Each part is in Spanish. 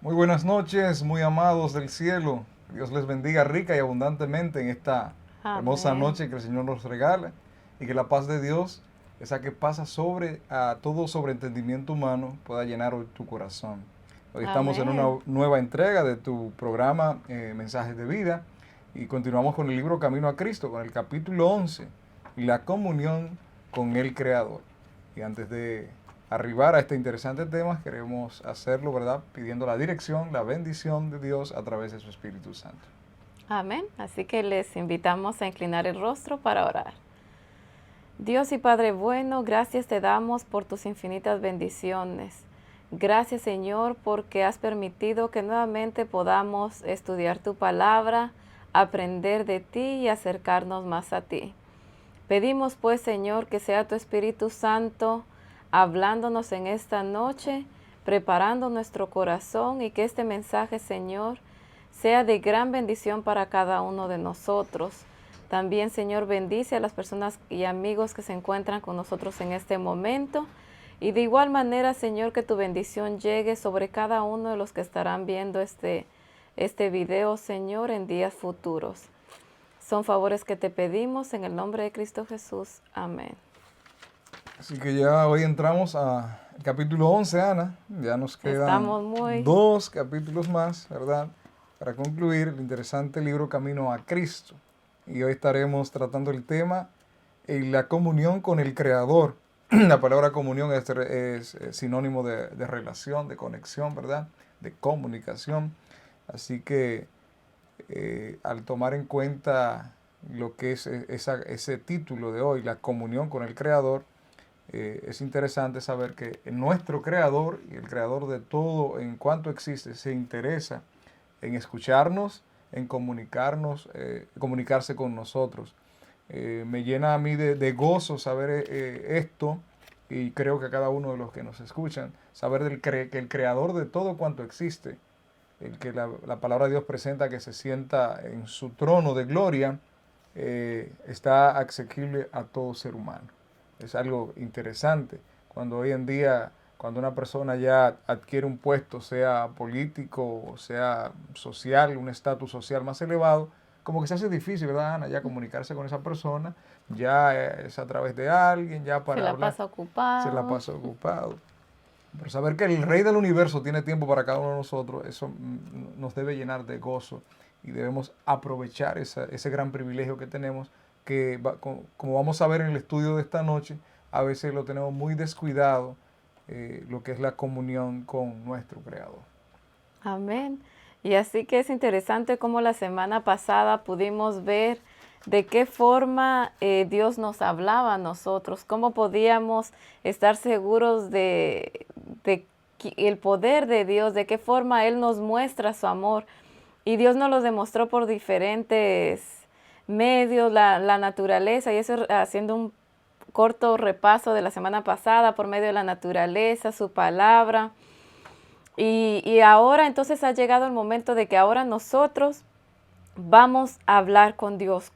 Muy buenas noches, muy amados del cielo. Dios les bendiga rica y abundantemente en esta hermosa Amén. noche que el Señor nos regala y que la paz de Dios, esa que pasa sobre a todo sobre entendimiento humano, pueda llenar hoy tu corazón. Hoy estamos en una Amén. nueva entrega de tu programa Mensajes de Vida y continuamos con el libro Camino a Cristo, con el capítulo 11 y la comunión con el Creador. Y antes de arribar a este interesante tema, queremos hacerlo, ¿verdad? Pidiendo la dirección, la bendición de Dios a través de su Espíritu Santo. Amén. Así que les invitamos a inclinar el rostro para orar. Dios y Padre bueno, gracias te damos por tus infinitas bendiciones. Gracias Señor porque has permitido que nuevamente podamos estudiar tu palabra, aprender de ti y acercarnos más a ti. Pedimos pues Señor que sea tu Espíritu Santo hablándonos en esta noche, preparando nuestro corazón y que este mensaje Señor sea de gran bendición para cada uno de nosotros. También, Señor, bendice a las personas y amigos que se encuentran con nosotros en este momento. Y de igual manera, Señor, que tu bendición llegue sobre cada uno de los que estarán viendo este video, Señor, en días futuros. Son favores que te pedimos en el nombre de Cristo Jesús. Amén. Así que ya hoy entramos al capítulo 11, Ana. Ya nos quedan Estamos muy... dos capítulos más, ¿verdad? Para concluir el interesante libro Camino a Cristo. Y hoy estaremos tratando el tema la comunión con el Creador. La palabra comunión es sinónimo de relación, de conexión, ¿verdad? De comunicación. Así que al tomar en cuenta lo que es ese título de hoy, la comunión con el Creador, es interesante saber que nuestro Creador y el Creador de todo en cuanto existe se interesa en escucharnos, en comunicarnos, comunicarse con nosotros. Me llena a mí de gozo saber esto y creo que a cada uno de los que nos escuchan, saber que el Creador de todo cuanto existe, el que la palabra de Dios presenta que se sienta en su trono de gloria, está asequible a todo ser humano. Es algo interesante cuando hoy en día, cuando una persona ya adquiere un puesto, sea político, o sea social, un estatus social más elevado, como que se hace difícil, ¿verdad, Ana? Ya comunicarse con esa persona, ya es a través de alguien, ya Se para la hablar, pasa se la ocupado. pasa ocupado. Pero saber que el Rey del Universo tiene tiempo para cada uno de nosotros, eso nos debe llenar de gozo y debemos aprovechar ese gran privilegio que tenemos, que como vamos a ver en el estudio de esta noche, a veces lo tenemos muy descuidado, lo que es la comunión con nuestro Creador. Amén. Y así que es interesante cómo la semana pasada pudimos ver de qué forma Dios nos hablaba a nosotros, cómo podíamos estar seguros de el poder de Dios, de qué forma Él nos muestra su amor. Y Dios nos lo demostró por diferentes medios, la naturaleza, y eso haciendo un corto repaso de la semana pasada, por medio de la naturaleza, su palabra. Y ahora entonces ha llegado el momento de que ahora nosotros vamos a hablar con Dios.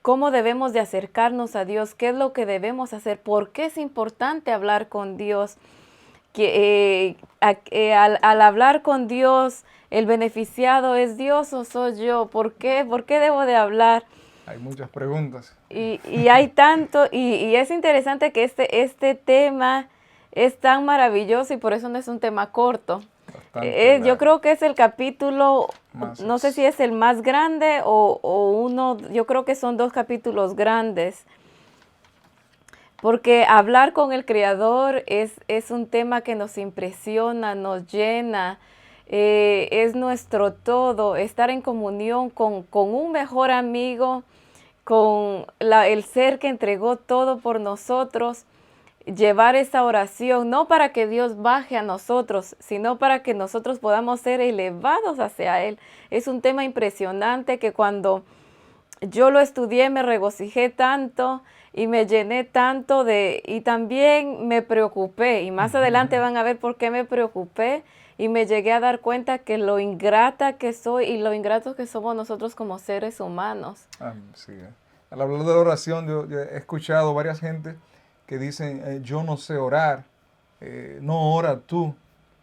¿Cómo debemos de acercarnos a Dios? ¿Qué es lo que debemos hacer? ¿Por qué es importante hablar con Dios? Al hablar con Dios, ¿el beneficiado es Dios o soy yo? ¿Por qué? ¿Por qué debo de hablar? Hay muchas preguntas. Y hay tanto, y es interesante que este tema es tan maravilloso y por eso no es un tema corto. Bastante Yo largo. creo que es el capítulo, Más no sé si es el más grande o uno, yo creo que son dos capítulos grandes, porque hablar con el Creador es un tema que nos impresiona, nos llena, es nuestro todo, estar en comunión con un mejor amigo, con el ser que entregó todo por nosotros, llevar esa oración, no para que Dios baje a nosotros, sino para que nosotros podamos ser elevados hacia Él. Es un tema impresionante que cuando yo lo estudié me regocijé tanto y me llené tanto y también me preocupé. Y más adelante van a ver por qué me preocupé y me llegué a dar cuenta que lo ingrata que soy y lo ingratos que somos nosotros como seres humanos. Sí. Al hablar de la oración, yo he escuchado varias gente que dicen, yo no sé orar, no ora tú.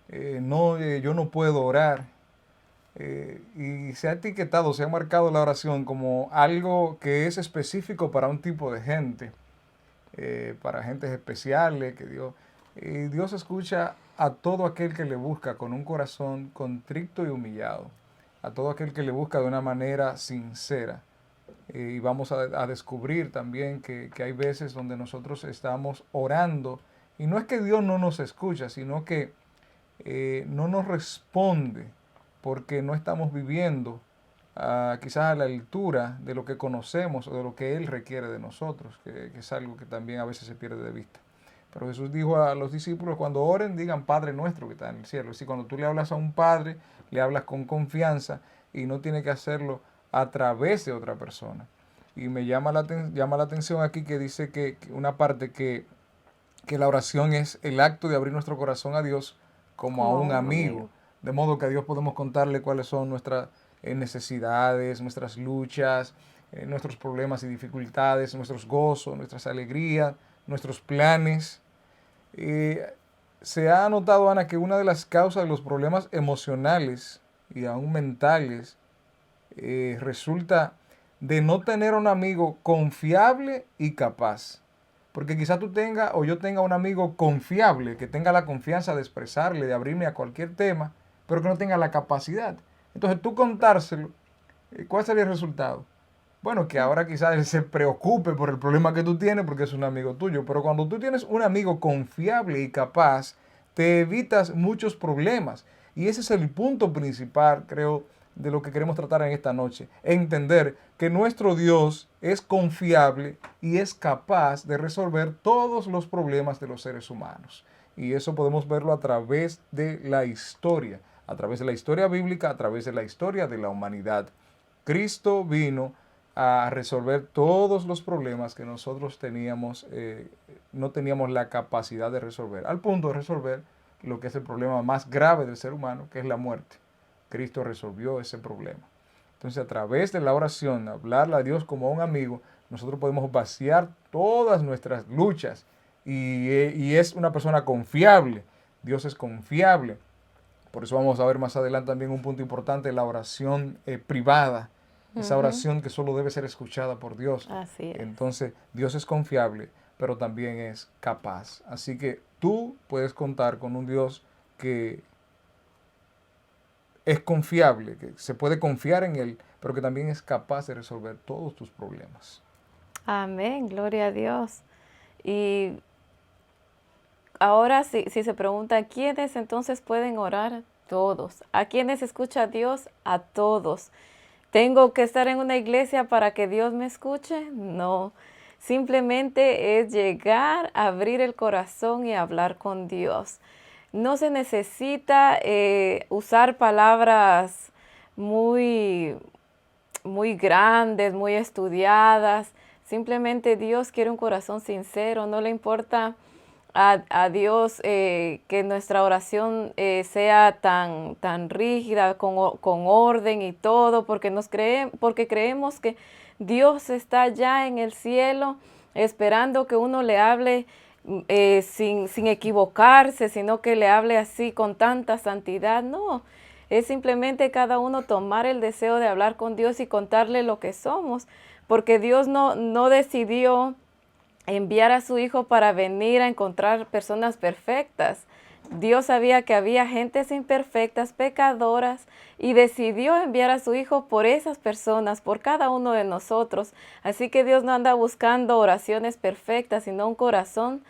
no, yo no puedo orar. Y se ha etiquetado, se ha marcado la oración como algo que es específico para un tipo de gente, para gentes especiales, que Dios escucha a todo aquel que le busca con un corazón contrito y humillado, a todo aquel que le busca de una manera sincera. Y vamos a descubrir también que hay veces donde nosotros estamos orando y no es que Dios no nos escucha, sino que no nos responde porque no estamos viviendo quizás a la altura de lo que conocemos o de lo que Él requiere de nosotros, que es algo que también a veces se pierde de vista. Pero Jesús dijo a los discípulos, cuando oren, digan Padre nuestro que está en el cielo. Es decir, cuando tú le hablas a un Padre, le hablas con confianza y no tiene que hacerlo a través de otra persona. Y me llama la atención aquí que dice que una parte que la oración es el acto de abrir nuestro corazón a Dios como a Como un un amigo. amigo. De modo que a Dios podemos contarle cuáles son nuestras necesidades, nuestras luchas, nuestros problemas y dificultades, nuestros gozos, nuestras alegrías, nuestros planes. Se ha notado, Ana, que una de las causas de los problemas emocionales y aún mentales resulta de no tener un amigo confiable y capaz. Porque quizás tú tengas o yo tenga un amigo confiable, que tenga la confianza de expresarle, de abrirme a cualquier tema, pero que no tenga la capacidad. Entonces tú contárselo, ¿cuál sería el resultado? Bueno, que ahora quizás él se preocupe por el problema que tú tienes porque es un amigo tuyo, pero cuando tú tienes un amigo confiable y capaz, te evitas muchos problemas. Y ese es el punto principal, creo, de lo que queremos tratar en esta noche. Entender que nuestro Dios es confiable y es capaz de resolver todos los problemas de los seres humanos. Y eso podemos verlo a través de la historia, a través de la historia bíblica, a través de la historia de la humanidad. Cristo vino a resolver todos los problemas que nosotros teníamos, no teníamos la capacidad de resolver, al punto de resolver lo que es el problema más grave del ser humano, que es la muerte. Cristo resolvió ese problema. Entonces, a través de la oración, hablarle a Dios como a un amigo, nosotros podemos vaciar todas nuestras luchas y es una persona confiable. Dios es confiable. Por eso vamos a ver más adelante también un punto importante, la oración privada. Esa Ujú. oración que solo debe ser escuchada por Dios. Así es. Entonces, Dios es confiable, pero también es capaz. Así que tú puedes contar con un Dios que es confiable, que se puede confiar en Él, pero que también es capaz de resolver todos tus problemas. Amén, gloria a Dios. Y ahora si se pregunta, ¿quiénes entonces pueden orar? Todos. ¿A quiénes escucha Dios? A todos. ¿Tengo que estar en una iglesia para que Dios me escuche? No. Simplemente es llegar, abrir el corazón y hablar con Dios. No se necesita usar palabras muy, muy grandes, muy estudiadas. Simplemente Dios quiere un corazón sincero. No le importa a Dios que nuestra oración sea tan rígida, con orden y todo, porque creemos que Dios está ya en el cielo esperando que uno le hable sin equivocarse, sino que le hable así con tanta santidad. No, es simplemente cada uno tomar el deseo de hablar con Dios y contarle lo que somos, porque Dios no decidió enviar a su Hijo para venir a encontrar personas perfectas. Dios sabía que había gentes imperfectas, pecadoras, y decidió enviar a su Hijo por esas personas, por cada uno de nosotros. Así que Dios no anda buscando oraciones perfectas, sino un corazón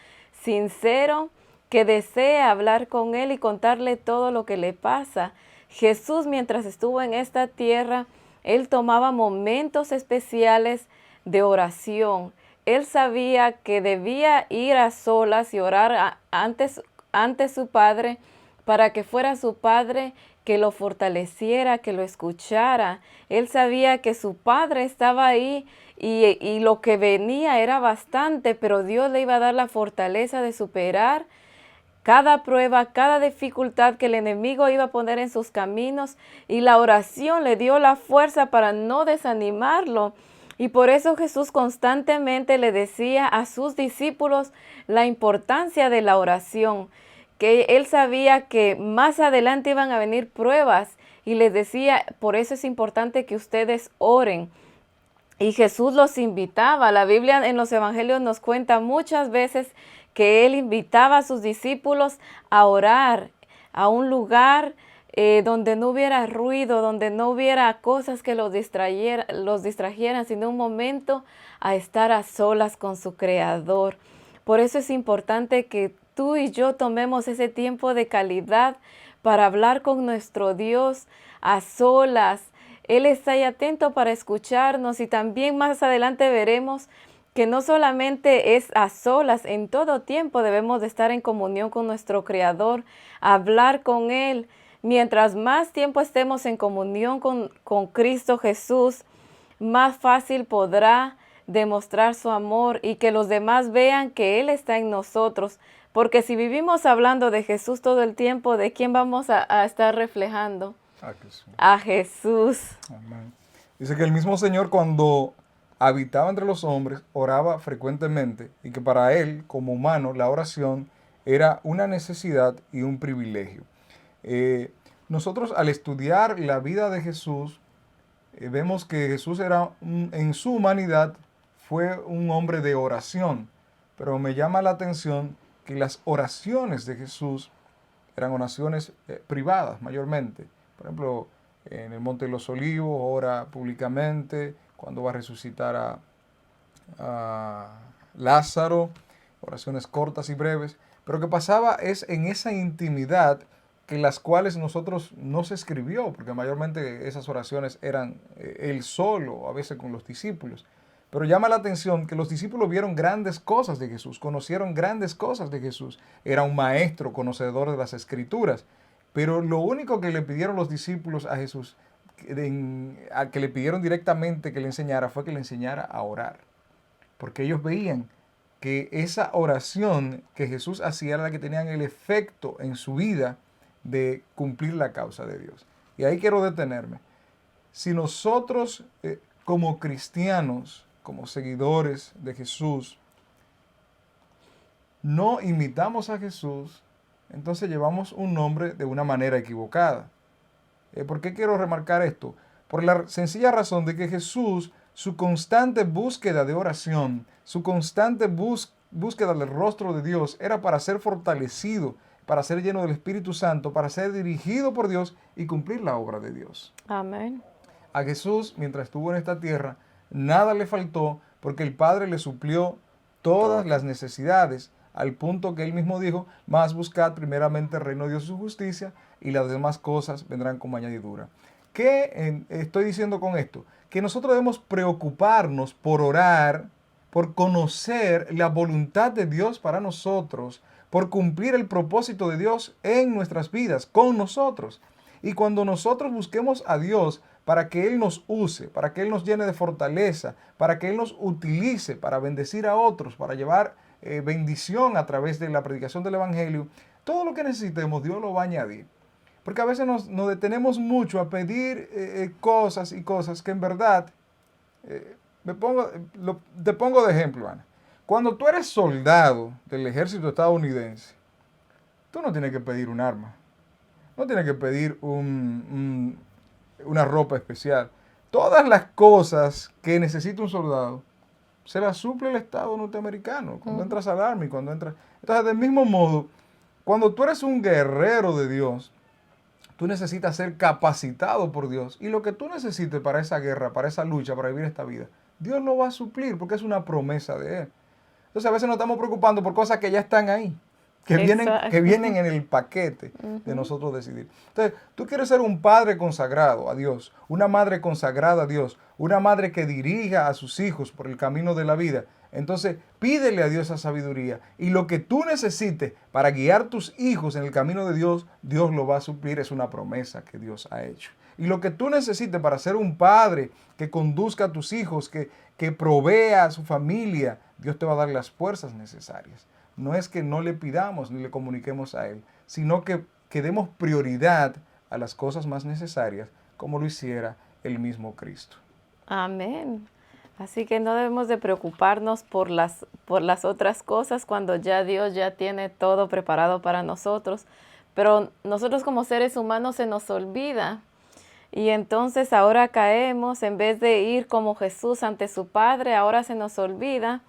sincero que desea hablar con Él y contarle todo lo que le pasa. Jesús, mientras estuvo en esta tierra, Él tomaba momentos especiales de oración. Él sabía que debía ir a solas y orar ante su Padre para que fuera su Padre que lo fortaleciera, que lo escuchara. Él sabía que su Padre estaba ahí y lo que venía era bastante, pero Dios le iba a dar la fortaleza de superar cada prueba, cada dificultad que el enemigo iba a poner en sus caminos, y la oración le dio la fuerza para no desanimarlo. Y por eso Jesús constantemente le decía a sus discípulos la importancia de la oración, que él sabía que más adelante iban a venir pruebas y les decía, por eso es importante que ustedes oren. Y Jesús los invitaba. La Biblia en los evangelios nos cuenta muchas veces que él invitaba a sus discípulos a orar a un lugar donde no hubiera ruido, donde no hubiera cosas que los distrajeran, sino un momento a estar a solas con su Creador. Por eso es importante que tú y yo tomemos ese tiempo de calidad para hablar con nuestro Dios a solas. Él está ahí atento para escucharnos y también más adelante veremos que no solamente es a solas, en todo tiempo debemos de estar en comunión con nuestro Creador, hablar con Él. Mientras más tiempo estemos en comunión con Cristo Jesús, más fácil podrá demostrar su amor y que los demás vean que Él está en nosotros. Porque si vivimos hablando de Jesús todo el tiempo, ¿de quién vamos a estar reflejando? A Jesús. A Jesús. Amén. Dice que el mismo Señor, cuando habitaba entre los hombres, oraba frecuentemente y que para él, como humano, la oración era una necesidad y un privilegio. Nosotros al estudiar la vida de Jesús, vemos que Jesús era en su humanidad fue un hombre de oración, pero me llama la atención que las oraciones de Jesús eran oraciones privadas mayormente. Por ejemplo, en el Monte de los Olivos ora públicamente, cuando va a resucitar a Lázaro, oraciones cortas y breves. Pero lo que pasaba es en esa intimidad que las cuales nosotros no se escribió, porque mayormente esas oraciones eran él solo, a veces con los discípulos. Pero llama la atención que los discípulos vieron grandes cosas de Jesús, conocieron grandes cosas de Jesús. Era un maestro, conocedor de las Escrituras. Pero lo único que le pidieron los discípulos a Jesús, a que le pidieron directamente que le enseñara, fue que le enseñara a orar. Porque ellos veían que esa oración que Jesús hacía era la que tenían el efecto en su vida de cumplir la causa de Dios. Y ahí quiero detenerme. Si nosotros como cristianos, como seguidores de Jesús, no imitamos a Jesús, entonces llevamos un nombre de una manera equivocada. ¿Por qué quiero remarcar esto? Por la sencilla razón de que Jesús, su constante búsqueda de oración, su constante búsqueda del rostro de Dios era para ser fortalecido, para ser lleno del Espíritu Santo, para ser dirigido por Dios y cumplir la obra de Dios. Amén. A Jesús, mientras estuvo en esta tierra, nada le faltó porque el Padre le suplió todas las necesidades, al punto que él mismo dijo, más buscad primeramente el reino de Dios y su justicia, y las demás cosas vendrán como añadidura. ¿Qué estoy diciendo con esto? Que nosotros debemos preocuparnos por orar, por conocer la voluntad de Dios para nosotros, por cumplir el propósito de Dios en nuestras vidas, con nosotros. Y cuando nosotros busquemos a Dios para que Él nos use, para que Él nos llene de fortaleza, para que Él nos utilice para bendecir a otros, para llevar bendición a través de la predicación del Evangelio, todo lo que necesitemos Dios lo va a añadir. Porque a veces nos detenemos mucho a pedir cosas y cosas que en verdad, te pongo de ejemplo, Ana. Cuando tú eres soldado del ejército estadounidense, tú no tienes que pedir un arma, no tienes que pedir una ropa especial. Todas las cosas que necesita un soldado se las suple el Estado norteamericano cuando entras al Army, cuando entras. Entonces, del mismo modo, cuando tú eres un guerrero de Dios, tú necesitas ser capacitado por Dios. Y lo que tú necesites para esa guerra, para esa lucha, para vivir esta vida, Dios lo va a suplir porque es una promesa de Él. Entonces, a veces nos estamos preocupando por cosas que ya están ahí, que vienen en el paquete de nosotros decidir. Entonces, tú quieres ser un padre consagrado a Dios, una madre consagrada a Dios, una madre que dirija a sus hijos por el camino de la vida. Entonces, pídele a Dios esa sabiduría. Y lo que tú necesites para guiar tus hijos en el camino de Dios, Dios lo va a suplir. Es una promesa que Dios ha hecho. Y lo que tú necesites para ser un padre que conduzca a tus hijos, que provea a su familia, Dios te va a dar las fuerzas necesarias. No es que no le pidamos ni le comuniquemos a Él, sino que demos prioridad a las cosas más necesarias, como lo hiciera el mismo Cristo. Amén. Así que no debemos de preocuparnos por las otras cosas cuando ya Dios ya tiene todo preparado para nosotros. Pero nosotros como seres humanos se nos olvida. Y entonces ahora caemos, en vez de ir como Jesús ante su Padre, ahora se nos olvida.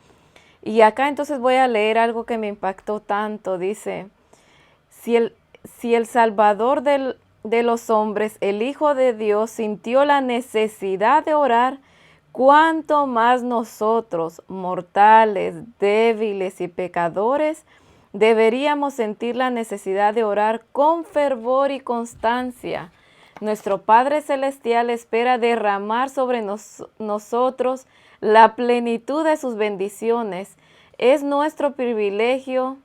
Y acá entonces voy a leer algo que me impactó tanto. Dice, si el Salvador de los hombres, el Hijo de Dios, sintió la necesidad de orar, ¿cuánto más nosotros, mortales, débiles y pecadores, deberíamos sentir la necesidad de orar con fervor y constancia? Nuestro Padre Celestial espera derramar sobre nosotros la plenitud de sus bendiciones. Es nuestro privilegio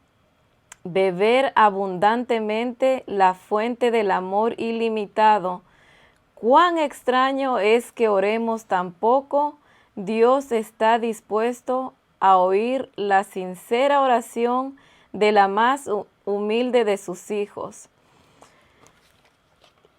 beber abundantemente la fuente del amor ilimitado. Cuán extraño es que oremos tan poco. Dios está dispuesto a oír la sincera oración de la más humilde de sus hijos.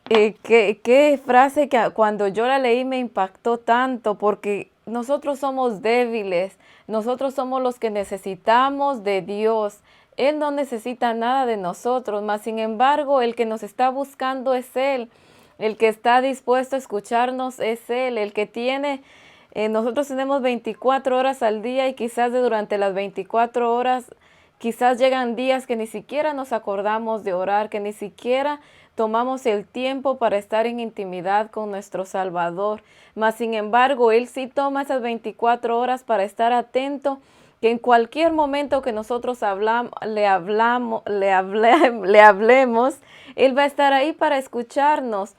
Qué frase que cuando yo la leí me impactó tanto, porque nosotros somos débiles, nosotros somos los que necesitamos de Dios. Él no necesita nada de nosotros, mas sin embargo el que nos está buscando es Él, el que está dispuesto a escucharnos es Él, el que tiene, nosotros tenemos 24 horas al día y quizás durante las 24 horas, quizás llegan días que ni siquiera nos acordamos de orar, que ni siquiera tomamos el tiempo para estar en intimidad con nuestro Salvador. Mas sin embargo, Él sí toma esas 24 horas para estar atento, que en cualquier momento que nosotros le hablemos, Él va a estar ahí para escucharnos.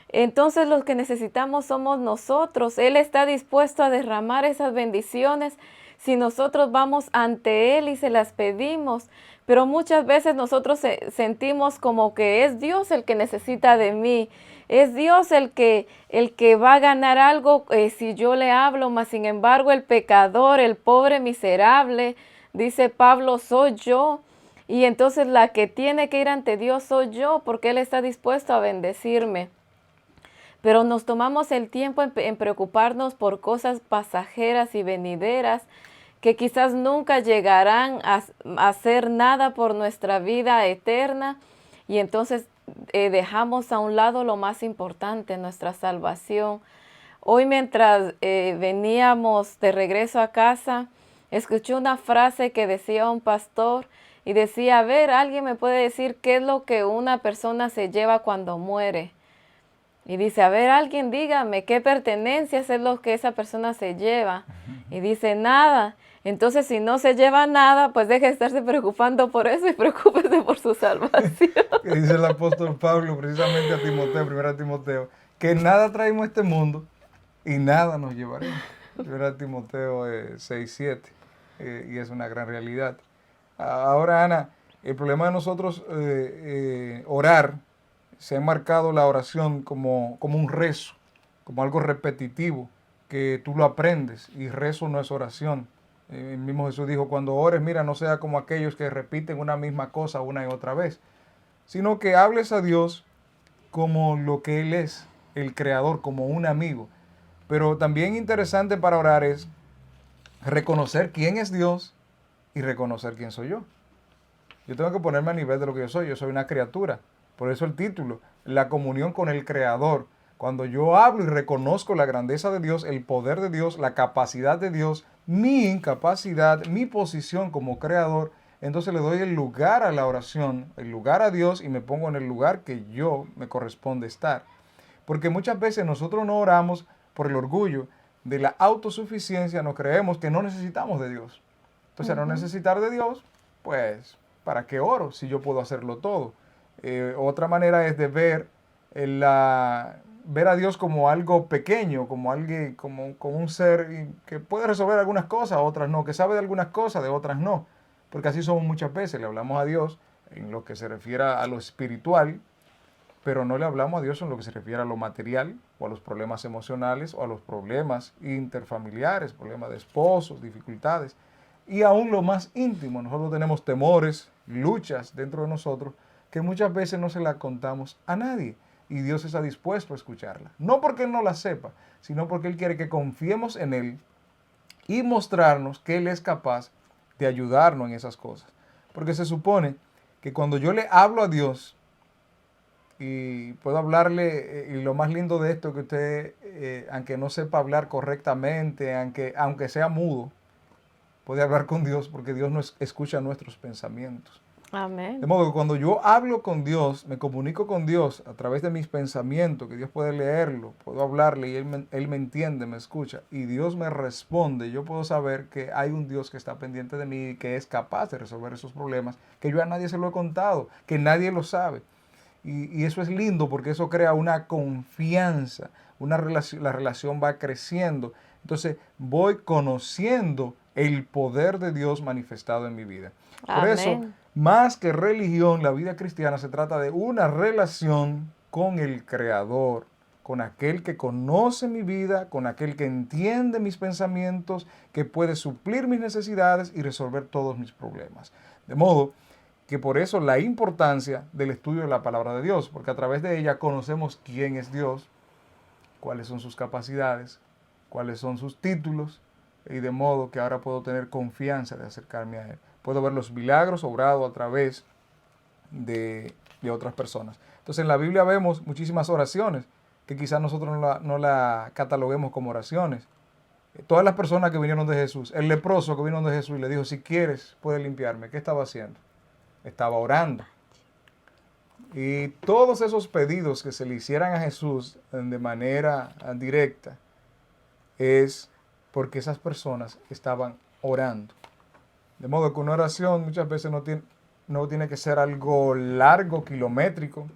Entonces los que necesitamos somos nosotros. Él está dispuesto a derramar esas bendiciones si nosotros vamos ante Él y se las pedimos. Pero muchas veces nosotros sentimos como que es Dios el que necesita de mí. Es Dios el que va a ganar algo si yo le hablo, mas sin embargo el pecador, el pobre miserable, dice Pablo, soy yo. Y entonces la que tiene que ir ante Dios soy yo, porque Él está dispuesto a bendecirme. Pero nos tomamos el tiempo en preocuparnos por cosas pasajeras y venideras que quizás nunca llegarán a hacer nada por nuestra vida eterna, y entonces dejamos a un lado lo más importante, nuestra salvación. Hoy mientras veníamos de regreso a casa, escuché una frase que decía un pastor y decía, a ver, ¿alguien me puede decir qué es lo que una persona se lleva cuando muere? Y dice, a ver, alguien dígame qué pertenencias es lo que esa persona se lleva. Y dice, nada. Entonces, si no se lleva nada, pues deje de estarse preocupando por eso y preocúpese por su salvación. Que dice el apóstol Pablo precisamente a Timoteo, 1 Timoteo, que nada traemos a este mundo y nada nos llevaremos. 1 Timoteo 6:7, y es una gran realidad. Ahora, Ana, el problema de nosotros orar, se ha marcado la oración como un rezo, como algo repetitivo, que tú lo aprendes, y rezo no es oración. El mismo Jesús dijo, cuando ores, mira, no sea como aquellos que repiten una misma cosa una y otra vez, sino que hables a Dios como lo que Él es, el Creador, como un amigo. Pero también interesante para orar es reconocer quién es Dios y reconocer quién soy yo. Yo tengo que ponerme a nivel de lo que yo soy una criatura. Por eso el título, la comunión con el Creador. Cuando yo hablo y reconozco la grandeza de Dios, el poder de Dios, la capacidad de Dios, mi incapacidad, mi posición como creador, entonces le doy el lugar a la oración, el lugar a Dios, y me pongo en el lugar que yo me corresponde estar. Porque muchas veces nosotros no oramos por el orgullo de la autosuficiencia, nos creemos que no necesitamos de Dios. Entonces, al no necesitar de Dios, pues, ¿para qué oro si yo puedo hacerlo todo? Otra manera es de ver a Dios como algo pequeño, como alguien, como un ser que puede resolver algunas cosas, otras no, que sabe de algunas cosas, de otras no. Porque así somos muchas veces, le hablamos a Dios en lo que se refiere a lo espiritual, pero no le hablamos a Dios en lo que se refiere a lo material, o a los problemas emocionales, o a los problemas interfamiliares, problemas de esposos, dificultades. Y aún lo más íntimo, nosotros tenemos temores, luchas dentro de nosotros, que muchas veces no se las contamos a nadie. Y Dios está dispuesto a escucharla. No porque Él no la sepa, sino porque Él quiere que confiemos en Él y mostrarnos que Él es capaz de ayudarnos en esas cosas. Porque se supone que cuando yo le hablo a Dios, y puedo hablarle, y lo más lindo de esto es que usted, aunque no sepa hablar correctamente, aunque sea mudo, puede hablar con Dios porque Dios nos escucha nuestros pensamientos. De Amén. modo que cuando yo hablo con Dios, me comunico con Dios a través de mis pensamientos, que Dios puede leerlo, puedo hablarle y Él me entiende, me escucha, y Dios me responde, yo puedo saber que hay un Dios que está pendiente de mí y que es capaz de resolver esos problemas, que yo a nadie se lo he contado, que nadie lo sabe. Y eso es lindo porque eso crea una confianza, la relación va creciendo. Entonces voy conociendo el poder de Dios manifestado en mi vida. Por eso, Amén. más que religión, la vida cristiana se trata de una relación con el Creador, con aquel que conoce mi vida, con aquel que entiende mis pensamientos, que puede suplir mis necesidades y resolver todos mis problemas. De modo que por eso la importancia del estudio de la palabra de Dios, porque a través de ella conocemos quién es Dios, cuáles son sus capacidades, cuáles son sus títulos, y de modo que ahora puedo tener confianza de acercarme a Él. Puedo ver los milagros obrados a través de otras personas. Entonces en la Biblia vemos muchísimas oraciones que quizás nosotros no la cataloguemos como oraciones. Todas las personas que vinieron de Jesús, el leproso que vino de Jesús y le dijo, si quieres, puedes limpiarme. ¿Qué estaba haciendo? Estaba orando. Y todos esos pedidos que se le hicieran a Jesús de manera directa es porque esas personas estaban orando. De modo que una oración muchas veces no tiene que ser algo largo, kilométrico.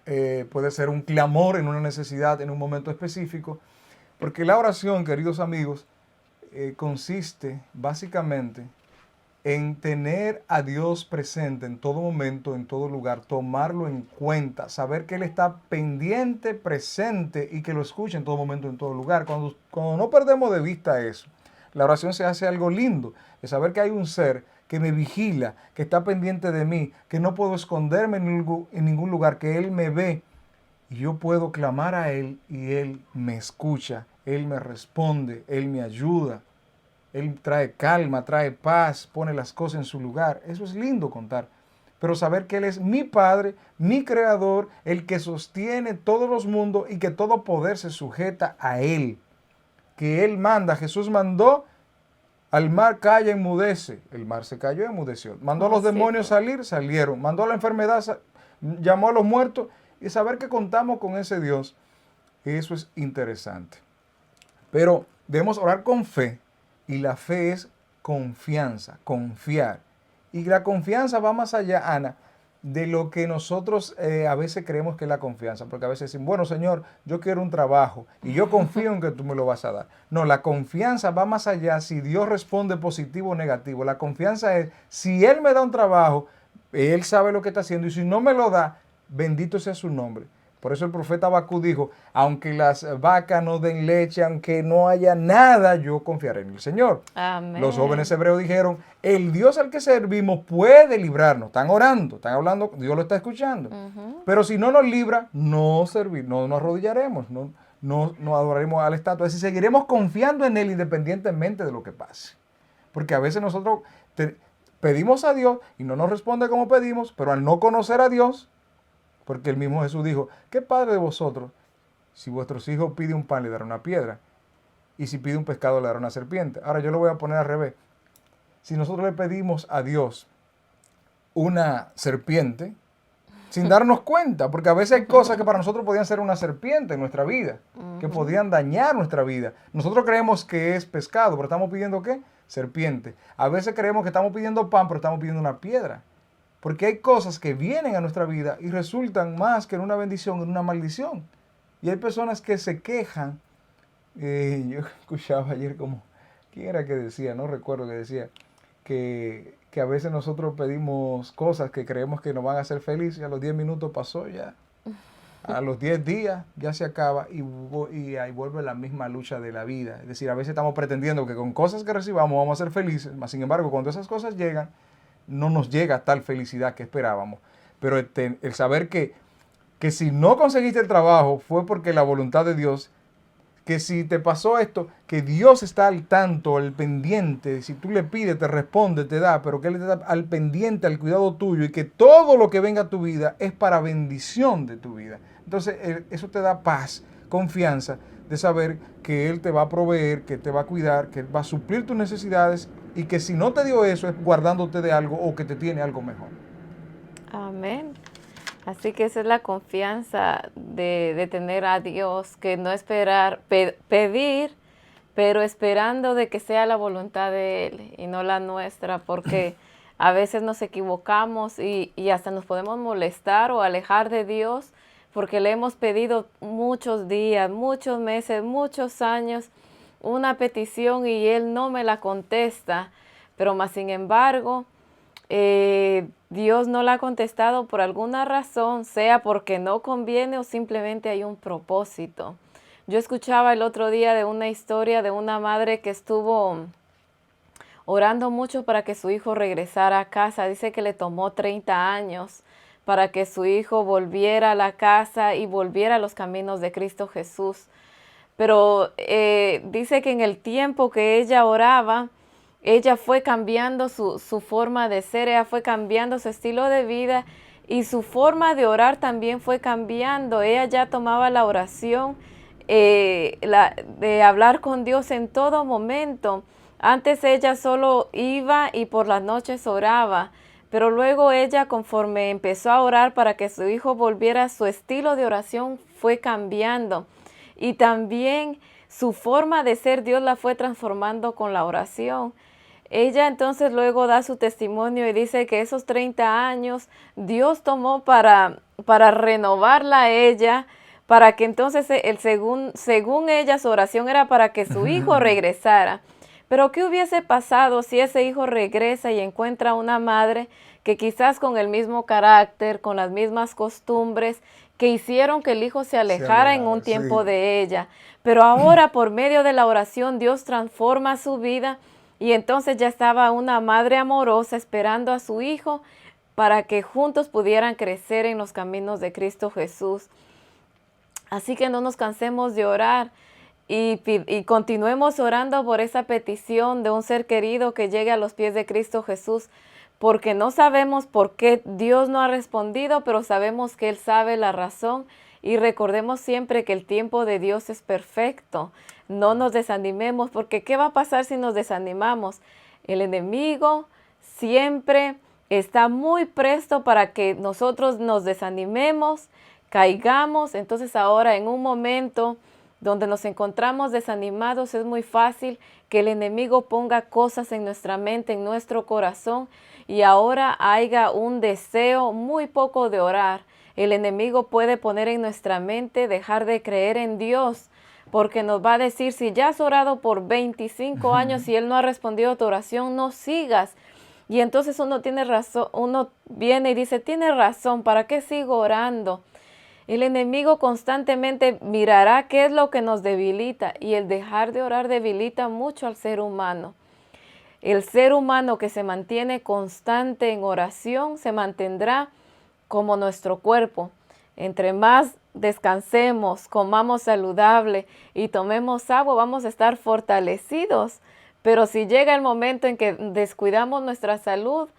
Puede ser un clamor en una necesidad en un momento específico. Porque la oración, queridos amigos, consiste básicamente en tener a Dios presente en todo momento, en todo lugar, tomarlo en cuenta, saber que Él está pendiente, presente y que lo escucha en todo momento, en todo lugar. Cuando no perdemos de vista eso, la oración se hace algo lindo, de saber que hay un ser que me vigila, que está pendiente de mí, que no puedo esconderme en ningún lugar, que Él me ve y yo puedo clamar a Él y Él me escucha, Él me responde, Él me ayuda. Él trae calma, trae paz, pone las cosas en su lugar. Eso es lindo contar. Pero saber que Él es mi Padre, mi Creador, el que sostiene todos los mundos y que todo poder se sujeta a Él. Que Él manda, Jesús mandó al mar, calla, enmudece. El mar se cayó, enmudeció. Mandó a los demonios salir, salieron. Mandó a la enfermedad, llamó a los muertos. Y saber que contamos con ese Dios, eso es interesante. Pero debemos orar con fe. Y la fe es confianza, confiar. Y la confianza va más allá, Ana, de lo que nosotros a veces creemos que es la confianza. Porque a veces decimos, bueno, Señor, yo quiero un trabajo y yo confío en que tú me lo vas a dar. No, la confianza va más allá si Dios responde positivo o negativo. La confianza es, si Él me da un trabajo, Él sabe lo que está haciendo y si no me lo da, bendito sea su nombre. Por eso el profeta Habacuc dijo, aunque las vacas no den leche, aunque no haya nada, yo confiaré en el Señor. Amén. Los jóvenes hebreos dijeron, el Dios al que servimos puede librarnos. Están orando, están hablando, Dios lo está escuchando. Pero si no nos libra, no nos arrodillaremos, no adoraremos a la estatua. Es decir, seguiremos confiando en Él independientemente de lo que pase. Porque a veces nosotros pedimos a Dios y no nos responde como pedimos, pero al no conocer a Dios, porque el mismo Jesús dijo, ¿qué padre de vosotros, si vuestros hijos piden un pan, le dará una piedra? Y si pide un pescado, le dará una serpiente. Ahora yo lo voy a poner al revés. Si nosotros le pedimos a Dios una serpiente, sin darnos cuenta, porque a veces hay cosas que para nosotros podían ser una serpiente en nuestra vida, que podían dañar nuestra vida. Nosotros creemos que es pescado, pero estamos pidiendo ¿qué? Serpiente. A veces creemos que estamos pidiendo pan, pero estamos pidiendo una piedra. Porque hay cosas que vienen a nuestra vida y resultan más que en una bendición, en una maldición. Y hay personas que se quejan. Yo escuchaba ayer como, ¿quién era que decía? No recuerdo que decía, que a veces nosotros pedimos cosas que creemos que nos van a hacer felices y a los 10 minutos pasó ya. A los 10 días ya se acaba y ahí vuelve la misma lucha de la vida. Es decir, a veces estamos pretendiendo que con cosas que recibamos vamos a ser felices, mas sin embargo, cuando esas cosas llegan, no nos llega tal felicidad que esperábamos. Pero el saber que si no conseguiste el trabajo fue porque la voluntad de Dios, que si te pasó esto, que Dios está al tanto, al pendiente, si tú le pides, te responde, te da, pero que Él está al pendiente, al cuidado tuyo, y que todo lo que venga a tu vida es para bendición de tu vida. Entonces, eso te da paz, confianza, de saber que Él te va a proveer, que te va a cuidar, que Él va a suplir tus necesidades, y que si no te dio eso es guardándote de algo o que te tiene algo mejor. Amén. Así que esa es la confianza de tener a Dios, que no esperar, pedir, pero esperando de que sea la voluntad de Él y no la nuestra, porque a veces nos equivocamos y hasta nos podemos molestar o alejar de Dios porque le hemos pedido muchos días, muchos meses, muchos años una petición y Él no me la contesta, pero más sin embargo, Dios no la ha contestado por alguna razón, sea porque no conviene o simplemente hay un propósito. Yo escuchaba el otro día de una historia de una madre que estuvo orando mucho para que su hijo regresara a casa. Dice que le tomó 30 años para que su hijo volviera a la casa y volviera a los caminos de Cristo Jesús. Pero dice que en el tiempo que ella oraba, ella fue cambiando su forma de ser, ella fue cambiando su estilo de vida y su forma de orar también fue cambiando. Ella ya tomaba la oración de hablar con Dios en todo momento. Antes ella solo iba y por las noches oraba, pero luego ella, conforme empezó a orar para que su hijo volviera, su estilo de oración fue cambiando. Y también su forma de ser, Dios la fue transformando con la oración. Ella entonces luego da su testimonio y dice que esos 30 años Dios tomó para renovarla a ella, para que entonces, según ella, su oración era para que su hijo regresara. Pero ¿qué hubiese pasado si ese hijo regresa y encuentra una madre que quizás con el mismo carácter, con las mismas costumbres, que hicieron que el hijo se alejara en un tiempo de ella? Pero ahora por medio de la oración Dios transforma su vida y entonces ya estaba una madre amorosa esperando a su hijo para que juntos pudieran crecer en los caminos de Cristo Jesús. Así que no nos cansemos de orar y continuemos orando por esa petición de un ser querido que llegue a los pies de Cristo Jesús, porque no sabemos por qué Dios no ha respondido, pero sabemos que Él sabe la razón. Y recordemos siempre que el tiempo de Dios es perfecto. No nos desanimemos, porque ¿qué va a pasar si nos desanimamos? El enemigo siempre está muy presto para que nosotros nos desanimemos, caigamos. Entonces ahora en un momento donde nos encontramos desanimados es muy fácil que el enemigo ponga cosas en nuestra mente, en nuestro corazón, y ahora haya un deseo muy poco de orar. El enemigo puede poner en nuestra mente dejar de creer en Dios, porque nos va a decir, si ya has orado por 25 años y Él no ha respondido a tu oración, no sigas. Y entonces uno tiene razón, uno viene y dice, tiene razón, ¿para qué sigo orando? El enemigo constantemente mirará qué es lo que nos debilita, y el dejar de orar debilita mucho al ser humano. El ser humano que se mantiene constante en oración se mantendrá como nuestro cuerpo. Entre más descansemos, comamos saludable y tomemos agua, vamos a estar fortalecidos. Pero si llega el momento en que descuidamos nuestra salud,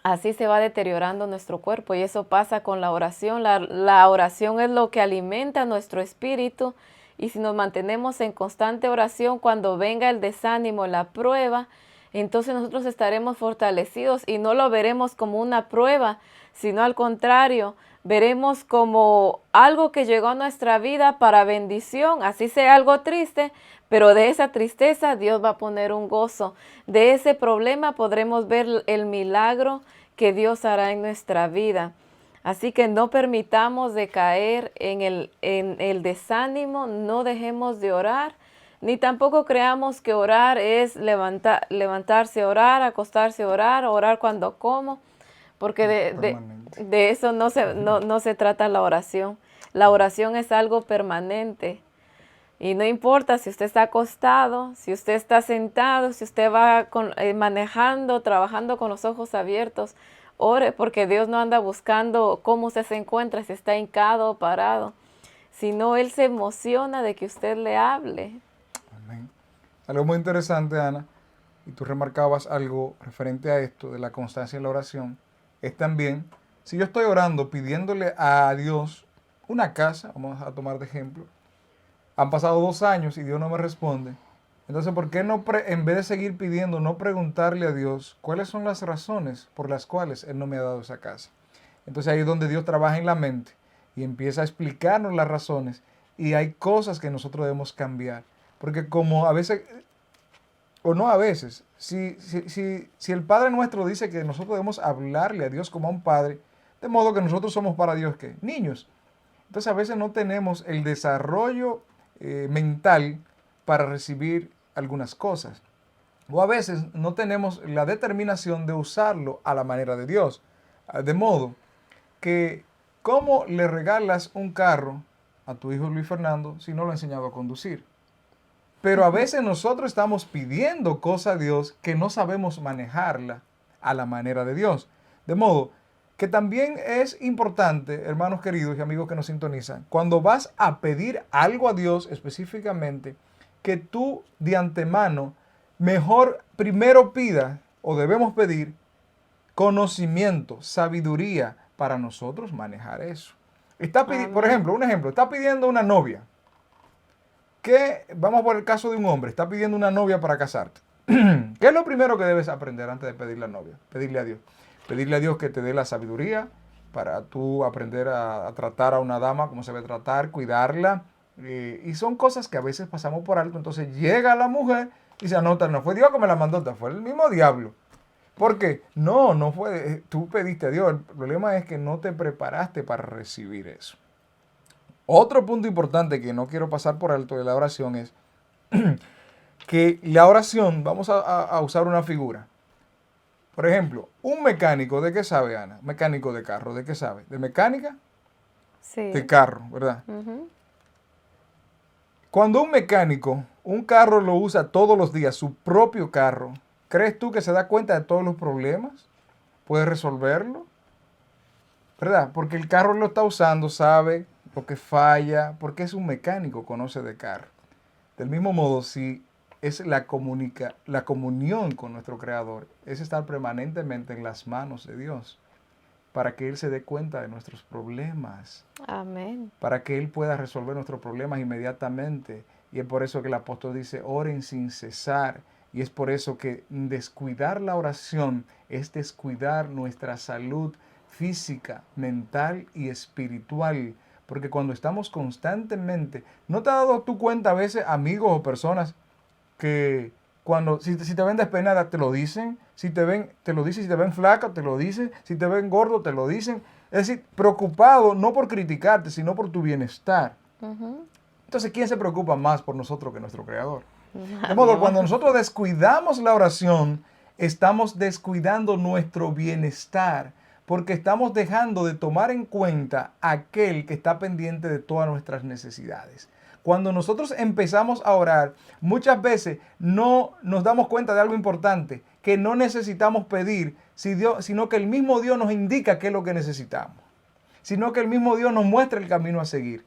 así se va deteriorando nuestro cuerpo, y eso pasa con la oración. La oración es lo que alimenta nuestro espíritu, y si nos mantenemos en constante oración, cuando venga el desánimo, la prueba, entonces nosotros estaremos fortalecidos y no lo veremos como una prueba, sino al contrario, veremos como algo que llegó a nuestra vida para bendición, así sea algo triste, pero de esa tristeza Dios va a poner un gozo. De ese problema podremos ver el milagro que Dios hará en nuestra vida. Así que no permitamos de caer en el desánimo, no dejemos de orar, ni tampoco creamos que orar es levantarse a orar, acostarse a orar cuando como, porque de eso no se trata la oración. La oración es algo permanente. Y no importa si usted está acostado, si usted está sentado, si usted va manejando, trabajando con los ojos abiertos, ore, porque Dios no anda buscando cómo usted se encuentra, si está hincado o parado, sino Él se emociona de que usted le hable. Amén. Algo muy interesante, Ana, y tú remarcabas algo referente a esto de la constancia en la oración, es también, si yo estoy orando pidiéndole a Dios una casa, vamos a tomar de ejemplo, han pasado 2 años y Dios no me responde, entonces ¿por qué no, en vez de seguir pidiendo, no preguntarle a Dios cuáles son las razones por las cuales Él no me ha dado esa casa? Entonces ahí es donde Dios trabaja en la mente y empieza a explicarnos las razones, y hay cosas que nosotros debemos cambiar, porque como a veces o no a veces. Si el Padre nuestro dice que nosotros debemos hablarle a Dios como a un padre, de modo que nosotros somos para Dios, ¿qué? Niños. Entonces a veces no tenemos el desarrollo mental para recibir algunas cosas. O a veces no tenemos la determinación de usarlo a la manera de Dios. De modo que, ¿cómo le regalas un carro a tu hijo Luis Fernando si no lo ha enseñado a conducir? Pero a veces nosotros estamos pidiendo cosas a Dios que no sabemos manejarla a la manera de Dios. De modo que también es importante, hermanos queridos y amigos que nos sintonizan, cuando vas a pedir algo a Dios específicamente, que tú de antemano mejor primero pida o debemos pedir conocimiento, sabiduría para nosotros manejar eso. Por Amén. ejemplo, un ejemplo, está pidiendo una novia. Vamos por el caso de un hombre, está pidiendo una novia para casarte. ¿Qué es lo primero que debes aprender antes de pedir la novia? Pedirle a Dios. Pedirle a Dios que te dé la sabiduría para tú aprender a tratar a una dama como se debe tratar, cuidarla. Y son cosas que a veces pasamos por alto. Entonces llega la mujer y se anota, no fue Dios que me la mandó, fue el mismo diablo. ¿Por qué? No fue, tú pediste a Dios. El problema es que no te preparaste para recibir eso. Otro punto importante que no quiero pasar por alto de la oración es que la oración, vamos a usar una figura. Por ejemplo, un mecánico, ¿de qué sabe, Ana? Mecánico de carro, ¿de qué sabe? ¿De mecánica? De Sí. carro, ¿verdad? Ujú. Cuando un mecánico, un carro lo usa todos los días, su propio carro, ¿crees tú que se da cuenta de todos los problemas? ¿Puede resolverlo? ¿Verdad? Porque el carro lo está usando, sabe lo que falla, porque es un mecánico, conoce de carro. Del mismo modo, si es la comunión con nuestro Creador, es estar permanentemente en las manos de Dios, para que Él se dé cuenta de nuestros problemas, Amén. para que Él pueda resolver nuestros problemas inmediatamente. Y es por eso que el apóstol dice, oren sin cesar. Y es por eso que descuidar la oración es descuidar nuestra salud física, mental y espiritual. Porque cuando estamos constantemente, ¿no te has dado tú cuenta a veces, amigos o personas, que si te ven despeinada te lo dicen, si te ven, te lo dicen, si te ven flaca te lo dicen, si te ven gordo te lo dicen? Es decir, preocupado no por criticarte, sino por tu bienestar. Ujú. Entonces, ¿quién se preocupa más por nosotros que nuestro Creador? De Nadie modo, cuando más. nosotros descuidamos la oración, estamos descuidando nuestro bienestar, porque estamos dejando de tomar en cuenta aquel que está pendiente de todas nuestras necesidades. Cuando nosotros empezamos a orar, muchas veces no nos damos cuenta de algo importante, que no necesitamos pedir, sino que el mismo Dios nos indica qué es lo que necesitamos, sino que el mismo Dios nos muestra el camino a seguir.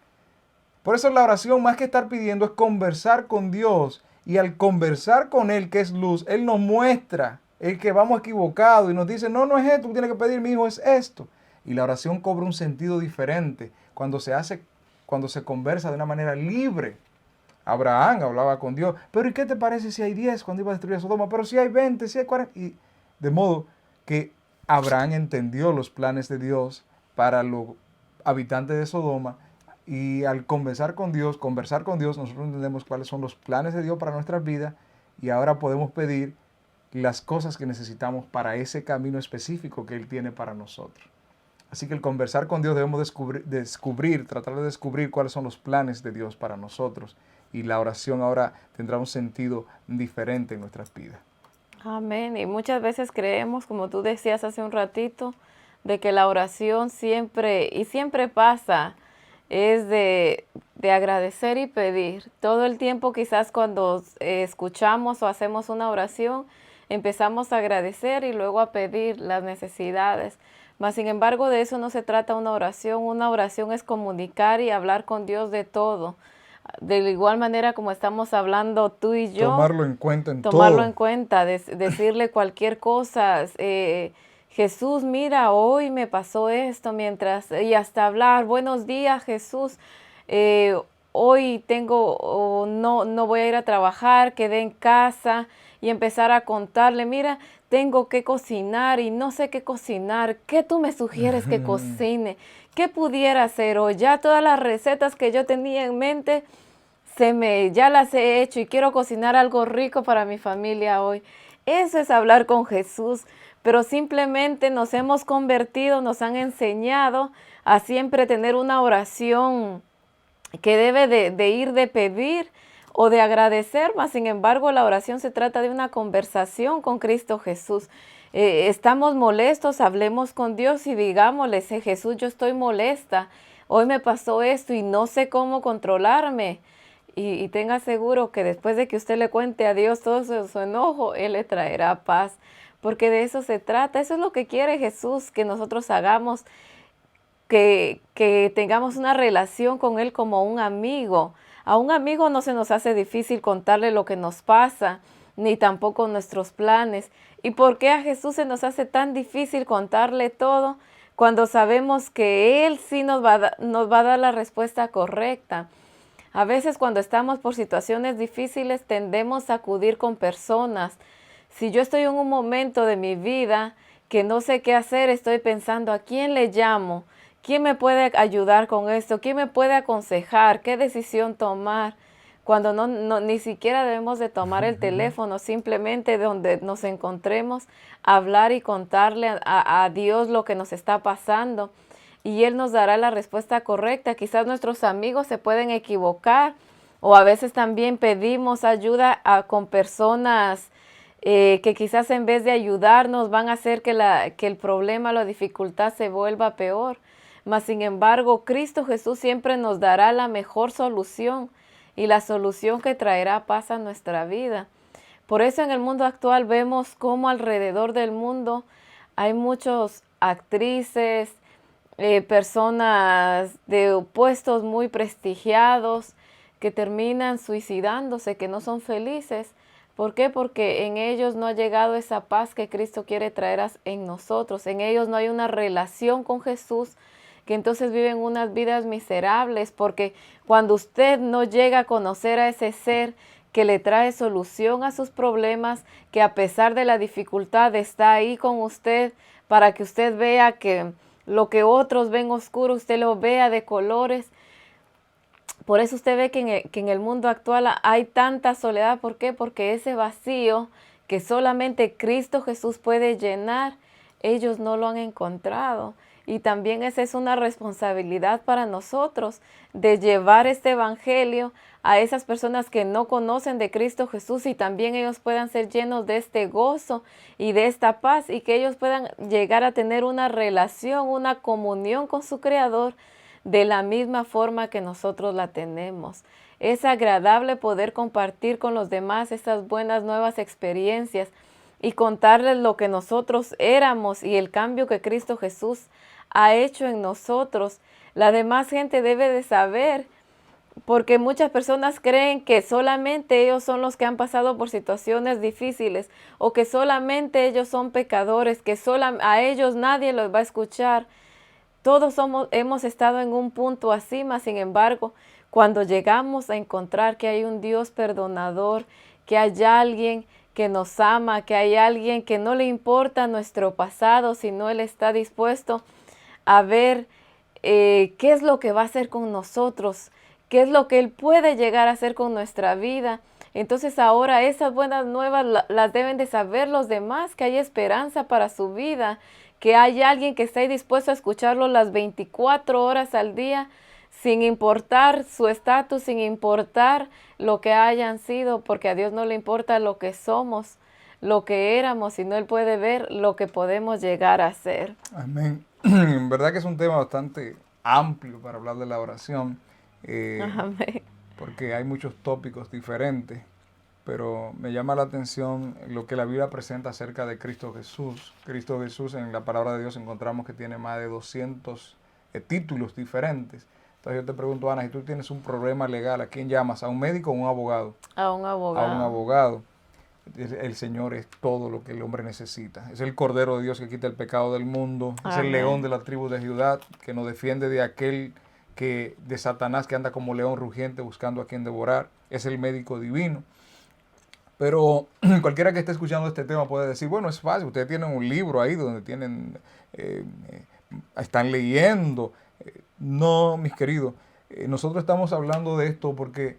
Por eso la oración, más que estar pidiendo, es conversar con Dios. Y al conversar con Él, que es luz, Él nos muestra el que vamos equivocados y nos dice, no es esto, tú tienes que pedir, mi hijo, es esto. Y la oración cobra un sentido diferente cuando se conversa de una manera libre. Abraham hablaba con Dios, pero ¿y qué te parece si hay 10 cuando iba a destruir a Sodoma? Pero si hay 20, si hay 40. Y de modo que Abraham entendió los planes de Dios para los habitantes de Sodoma. Y al conversar con Dios, nosotros entendemos cuáles son los planes de Dios para nuestras vidas, y ahora podemos pedir las cosas que necesitamos para ese camino específico que Él tiene para nosotros. Así que al conversar con Dios debemos tratar de descubrir cuáles son los planes de Dios para nosotros, y la oración ahora tendrá un sentido diferente en nuestras vidas. Amén. Y muchas veces creemos, como tú decías hace un ratito, de que la oración siempre pasa, es de agradecer y pedir. Todo el tiempo quizás cuando escuchamos o hacemos una oración, empezamos a agradecer y luego a pedir las necesidades. Mas, sin embargo, de eso no se trata una oración. Una oración es comunicar y hablar con Dios de todo. De igual manera como estamos hablando tú y yo. Tomarlo en cuenta en Tomarlo todo. en cuenta, decirle cualquier cosa. Jesús, mira, hoy me pasó esto y hasta hablar, buenos días, Jesús. Hoy no voy a ir a trabajar, quedé en casa, y empezar a contarle, mira, tengo que cocinar y no sé qué cocinar. ¿Qué tú me sugieres que cocine? ¿Qué pudiera hacer hoy? Ya todas las recetas que yo tenía en mente, ya las he hecho y quiero cocinar algo rico para mi familia hoy. Eso es hablar con Jesús, pero simplemente nos hemos convertido, nos han enseñado a siempre tener una oración que debe de ir de pedir o de agradecer, mas sin embargo la oración se trata de una conversación con Cristo Jesús. Estamos molestos, hablemos con Dios y digámosle, Jesús, yo estoy molesta, hoy me pasó esto y no sé cómo controlarme. Y tenga seguro que después de que usted le cuente a Dios todo su enojo, Él le traerá paz, porque de eso se trata. Eso es lo que quiere Jesús, que nosotros hagamos, que tengamos una relación con Él como un amigo. A un amigo no se nos hace difícil contarle lo que nos pasa, ni tampoco nuestros planes. ¿Y por qué a Jesús se nos hace tan difícil contarle todo cuando sabemos que Él sí nos va a dar la respuesta correcta? A veces cuando estamos por situaciones difíciles tendemos a acudir con personas. Si yo estoy en un momento de mi vida que no sé qué hacer, estoy pensando, ¿a quién le llamo? ¿Quién me puede ayudar con esto? ¿Quién me puede aconsejar? ¿Qué decisión tomar? Cuando ni siquiera debemos de tomar el teléfono, simplemente donde nos encontremos, hablar y contarle a Dios lo que nos está pasando. Y Él nos dará la respuesta correcta. Quizás nuestros amigos se pueden equivocar, o a veces también pedimos ayuda con personas que quizás en vez de ayudarnos van a hacer que el problema, la dificultad se vuelva peor. Mas sin embargo, Cristo Jesús siempre nos dará la mejor solución y la solución que traerá paz a nuestra vida. Por eso en el mundo actual vemos cómo alrededor del mundo hay muchos actrices, personas de puestos muy prestigiados que terminan suicidándose, que no son felices. ¿Por qué? Porque en ellos no ha llegado esa paz que Cristo quiere traer en nosotros. En ellos no hay una relación con Jesús, que entonces viven unas vidas miserables, porque cuando usted no llega a conocer a ese ser que le trae solución a sus problemas, que a pesar de la dificultad está ahí con usted para que usted vea que lo que otros ven oscuro, usted lo vea de colores. Por eso usted ve que en el mundo actual hay tanta soledad. ¿Por qué? Porque ese vacío que solamente Cristo Jesús puede llenar, ellos no lo han encontrado. Y también esa es una responsabilidad para nosotros, de llevar este evangelio a esas personas que no conocen de Cristo Jesús, y también ellos puedan ser llenos de este gozo y de esta paz, y que ellos puedan llegar a tener una relación, una comunión con su Creador de la misma forma que nosotros la tenemos. Es agradable poder compartir con los demás estas buenas nuevas experiencias y contarles lo que nosotros éramos y el cambio que Cristo Jesús ha hecho en nosotros. La demás gente debe de saber, porque muchas personas creen que solamente ellos son los que han pasado por situaciones difíciles, o que solamente ellos son pecadores, que a ellos nadie los va a escuchar. Todos hemos estado en un punto así, mas sin embargo, cuando llegamos a encontrar que hay un Dios perdonador, que hay alguien que nos ama, que hay alguien que no le importa nuestro pasado, sino Él está dispuesto a ver qué es lo que va a hacer con nosotros, qué es lo que Él puede llegar a hacer con nuestra vida. Entonces ahora esas buenas nuevas las deben de saber los demás, que hay esperanza para su vida, que hay alguien que está ahí dispuesto a escucharlo las 24 horas al día, sin importar su estatus, sin importar lo que hayan sido, porque a Dios no le importa lo que somos, lo que éramos, sino Él puede ver lo que podemos llegar a ser. Amén. En verdad que es un tema bastante amplio para hablar de la oración, Amén. porque hay muchos tópicos diferentes. pero me llama la atención lo que la Biblia presenta acerca de Cristo Jesús. Cristo Jesús, en la palabra de Dios encontramos que tiene más de 200 títulos diferentes. Entonces yo te pregunto, Ana, si tú tienes un problema legal, ¿a quién llamas? ¿A un médico o a un abogado? A un abogado. A un abogado. El Señor es todo lo que el hombre necesita. Es el Cordero de Dios que quita el pecado del mundo. Amén. Es el león de la tribu de Judá que nos defiende de aquel de Satanás que anda como león rugiente buscando a quien devorar. Es el médico divino. Pero cualquiera que esté escuchando este tema puede decir, bueno, es fácil, ustedes tienen un libro ahí donde están leyendo. No, mis queridos, nosotros estamos hablando de esto porque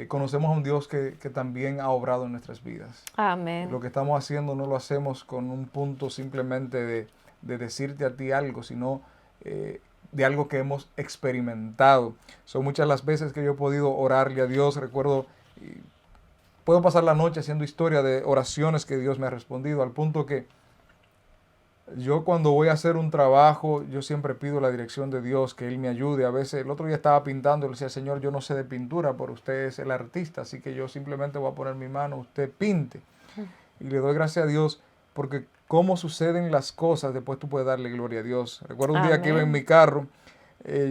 conocemos a un Dios que también ha obrado en nuestras vidas. Amén. Lo que estamos haciendo no lo hacemos con un punto simplemente de decirte a ti algo, sino de algo que hemos experimentado. Son muchas las veces que yo he podido orarle a Dios. Recuerdo, puedo pasar la noche haciendo historia de oraciones que Dios me ha respondido, al punto que yo cuando voy a hacer un trabajo, yo siempre pido la dirección de Dios, que Él me ayude. A veces, el otro día estaba pintando y le decía, Señor, yo no sé de pintura, pero usted es el artista, así que yo simplemente voy a poner mi mano, usted pinte. Y le doy gracias a Dios, porque cómo suceden las cosas, después tú puedes darle gloria a Dios. Recuerdo un día que iba en mi carro,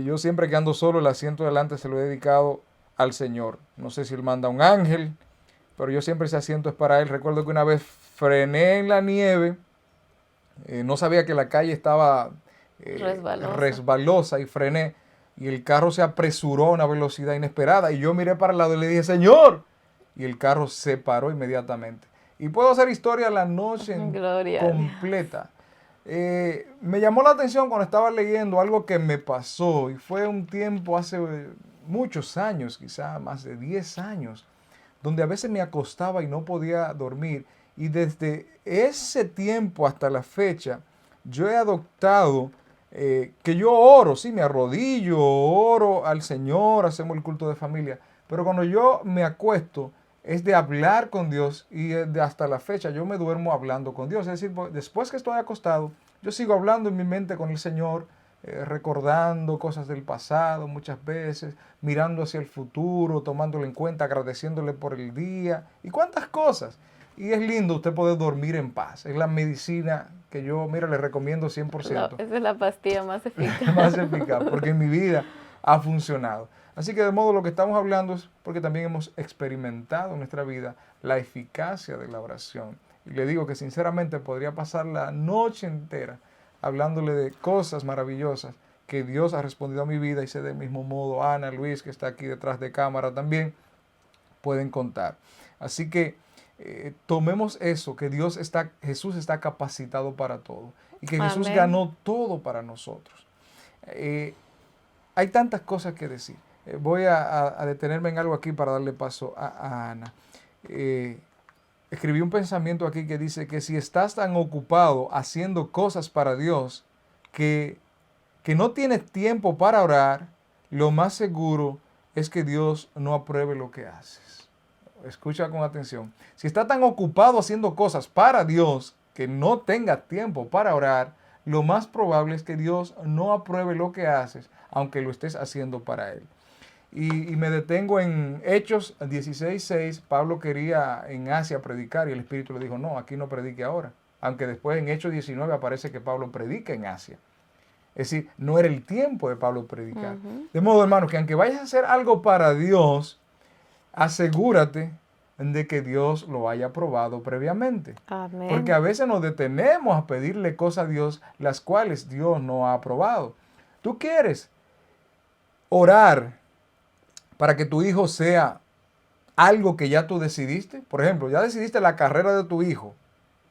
yo siempre que ando solo, el asiento de delante se lo he dedicado al Señor. No sé si Él manda un ángel, pero yo siempre ese asiento es para Él. Recuerdo que una vez frené en la nieve, no sabía que la calle estaba resbalosa y frené, y el carro se apresuró a una velocidad inesperada y yo miré para el lado y le dije, Señor, y el carro se paró inmediatamente. Y puedo hacer historia la noche completa. Me llamó la atención cuando estaba leyendo algo que me pasó, y fue un tiempo hace muchos años, quizá más de 10 años, donde a veces me acostaba y no podía dormir. Y desde ese tiempo hasta la fecha, yo he adoptado que yo oro, sí, me arrodillo, oro al Señor, hacemos el culto de familia, pero cuando yo me acuesto es de hablar con Dios, y hasta la fecha yo me duermo hablando con Dios. Es decir, después que estoy acostado, yo sigo hablando en mi mente con el Señor, recordando cosas del pasado muchas veces, mirando hacia el futuro, tomándolo en cuenta, agradeciéndole por el día y cuántas cosas. Y es lindo usted poder dormir en paz. Es la medicina que yo, mira, le recomiendo 100%. No, esa es la pastilla más eficaz. Más eficaz, porque en mi vida ha funcionado. Así que de modo lo que estamos hablando es porque también hemos experimentado en nuestra vida la eficacia de la oración. Y le digo que sinceramente podría pasar la noche entera hablándole de cosas maravillosas que Dios ha respondido a mi vida, y sé del mismo modo Ana, Luis, que está aquí detrás de cámara también, pueden contar. Así que tomemos eso, que Jesús está capacitado para todo, y que Jesús ganó todo para nosotros. Hay tantas cosas que decir. Voy a detenerme en algo aquí para darle paso a Ana. Escribí un pensamiento aquí que dice que si estás tan ocupado haciendo cosas para Dios que no tienes tiempo para orar, lo más seguro es que Dios no apruebe lo que haces. Escucha con atención. Si estás tan ocupado haciendo cosas para Dios que no tengas tiempo para orar, lo más probable es que Dios no apruebe lo que haces, aunque lo estés haciendo para Él. Y me detengo en Hechos 16:6. Pablo quería en Asia predicar y el Espíritu le dijo, no, aquí no predique ahora. Aunque después en Hechos 19 aparece que Pablo predica en Asia. Es decir, no era el tiempo de Pablo predicar. De modo, hermanos, que aunque vayas a hacer algo para Dios, asegúrate de que Dios lo haya aprobado previamente. Amén. Porque a veces nos detenemos a pedirle cosas a Dios, las cuales Dios no ha aprobado. Tú quieres orar para que tu hijo sea algo que ya tú decidiste. Por ejemplo, ya decidiste la carrera de tu hijo,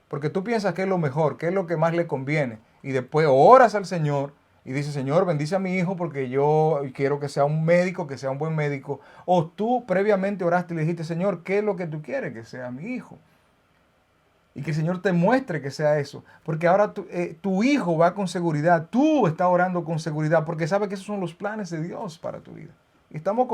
porque tú piensas que es lo mejor, que es lo que más le conviene. Y después oras al Señor y dices, Señor, bendice a mi hijo porque yo quiero que sea un médico, que sea un buen médico. O tú previamente oraste y le dijiste, Señor, ¿qué es lo que tú quieres que sea mi hijo? Y que el Señor te muestre que sea eso. Porque ahora tu hijo va con seguridad. Tú estás orando con seguridad porque sabes que esos son los planes de Dios para tu vida. Y estamos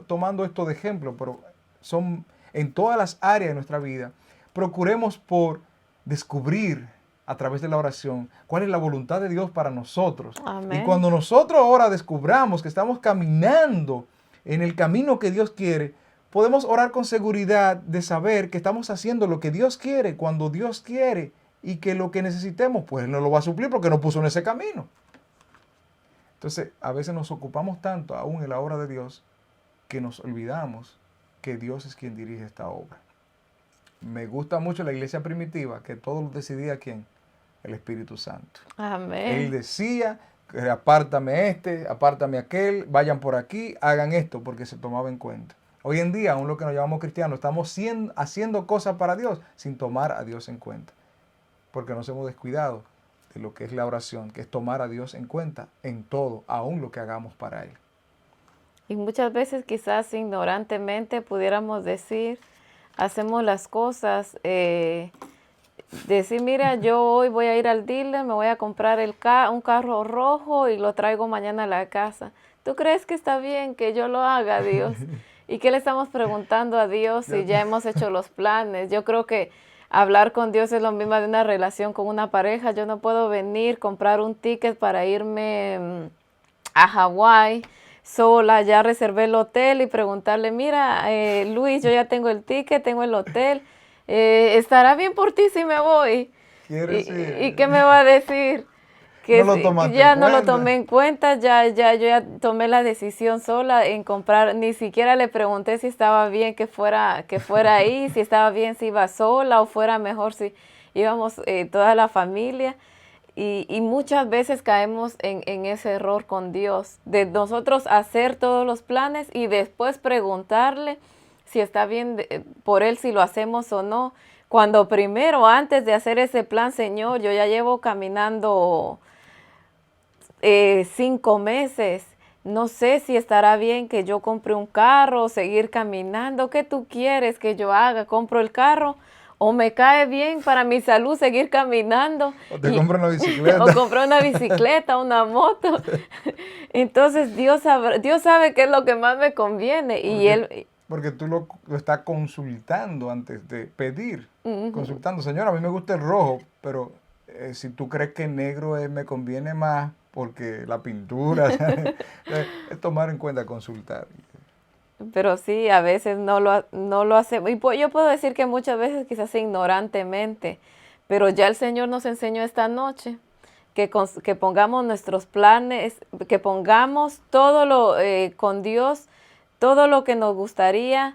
tomando esto de ejemplo, pero son en todas las áreas de nuestra vida. Procuremos por descubrir a través de la oración cuál es la voluntad de Dios para nosotros. Amén. Y cuando nosotros ahora descubramos que estamos caminando en el camino que Dios quiere, podemos orar con seguridad de saber que estamos haciendo lo que Dios quiere, cuando Dios quiere, y que lo que necesitemos, pues Él nos lo va a suplir porque nos puso en ese camino. Entonces, a veces nos ocupamos tanto, aún en la obra de Dios, que nos olvidamos que Dios es quien dirige esta obra. Me gusta mucho la iglesia primitiva, que todo lo decidía ¿quién? El Espíritu Santo. Amén. Él decía, apártame apártame aquel, vayan por aquí, hagan esto, porque se tomaba en cuenta. Hoy en día, aún lo que nos llamamos cristianos, estamos haciendo cosas para Dios sin tomar a Dios en cuenta, porque nos hemos descuidado de lo que es la oración, que es tomar a Dios en cuenta en todo, aún lo que hagamos para Él. Y muchas veces quizás ignorantemente pudiéramos decir, hacemos las cosas, decir, mira, yo hoy voy a ir al dealer, me voy a comprar un carro rojo y lo traigo mañana a la casa. ¿Tú crees que está bien que yo lo haga, Dios? ¿Y qué le estamos preguntando a Dios si ya hemos hecho los planes? Yo creo que hablar con Dios es lo mismo de una relación con una pareja. Yo no puedo venir, comprar un ticket para irme a Hawái sola, ya reservé el hotel y preguntarle, mira, Luis, yo ya tengo el ticket, tengo el hotel, ¿estará bien por ti si me voy? ¿Y qué me va a decir? Que no lo ya no lo tomé en cuenta, yo ya tomé la decisión sola en comprar, ni siquiera le pregunté si estaba bien que fuera ahí, si estaba bien si iba sola o fuera mejor si íbamos toda la familia. Y muchas veces caemos en ese error con Dios, de nosotros hacer todos los planes y después preguntarle si está bien por Él, si lo hacemos o no. Cuando primero, antes de hacer ese plan, Señor, yo ya llevo caminando 5 meses. No sé si estará bien que yo compre un carro o seguir caminando. ¿Qué tú quieres que yo haga? ¿Compro el carro? ¿O me cae bien para mi salud seguir caminando? O te compro una bicicleta. O comprar una bicicleta, una moto. Entonces Dios sabe qué es lo que más me conviene. Porque tú lo estás consultando antes de pedir. Consultando, señora, a mí me gusta el rojo, pero si tú crees que el negro me conviene más porque la pintura, es tomar en cuenta consultar. Pero sí, a veces no lo hacemos. Y yo puedo decir que muchas veces quizás ignorantemente, pero ya el Señor nos enseñó esta noche que pongamos nuestros planes, que pongamos todo con Dios, todo lo que nos gustaría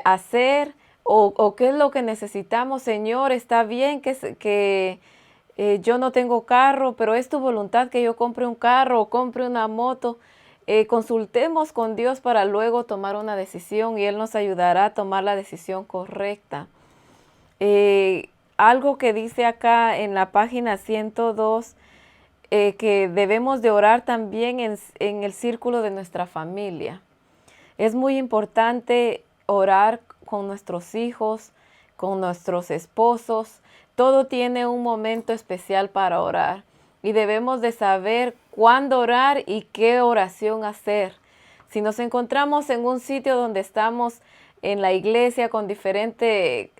hacer o qué es lo que necesitamos. Señor, está bien que yo no tengo carro, pero es tu voluntad que yo compre un carro o compre una moto. Consultemos con Dios para luego tomar una decisión y Él nos ayudará a tomar la decisión correcta. Algo que dice acá en la página 102, que debemos de orar también en el círculo de nuestra familia. Es muy importante orar con nuestros hijos, con nuestros esposos. Todo tiene un momento especial para orar. Y debemos de saber cuándo orar y qué oración hacer. Si nos encontramos en un sitio donde estamos en la iglesia con diferentes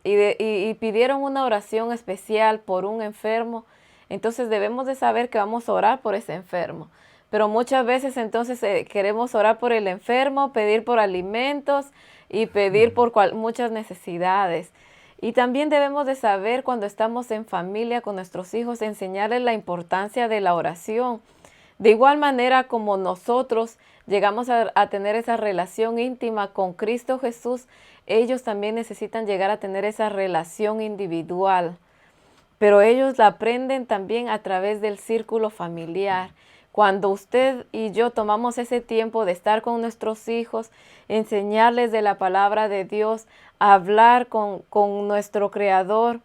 y pidieron una oración especial por un enfermo, entonces debemos de saber que vamos a orar por ese enfermo. Pero muchas veces entonces queremos orar por el enfermo, pedir por alimentos y pedir por muchas necesidades. Y también debemos de saber cuando estamos en familia con nuestros hijos, enseñarles la importancia de la oración. De igual manera como nosotros llegamos a tener esa relación íntima con Cristo Jesús, ellos también necesitan llegar a tener esa relación individual. Pero ellos la aprenden también a través del círculo familiar. Cuando usted y yo tomamos ese tiempo de estar con nuestros hijos, enseñarles de la palabra de Dios, hablar con nuestro Creador,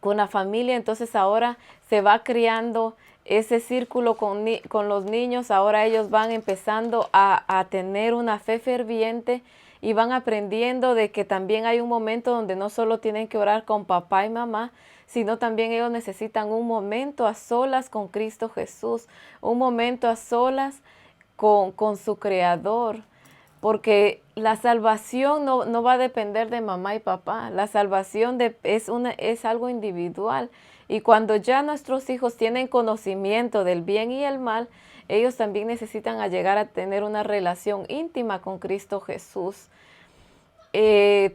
con la familia, entonces ahora se va creando ese círculo con los niños. Ahora ellos van empezando a tener una fe ferviente y van aprendiendo de que también hay un momento donde no solo tienen que orar con papá y mamá, sino también ellos necesitan un momento a solas con Cristo Jesús, un momento a solas con su Creador, porque la salvación no va a depender de mamá y papá, la salvación es algo individual Y cuando ya nuestros hijos tienen conocimiento del bien y el mal, ellos también necesitan llegar a tener una relación íntima con Cristo Jesús.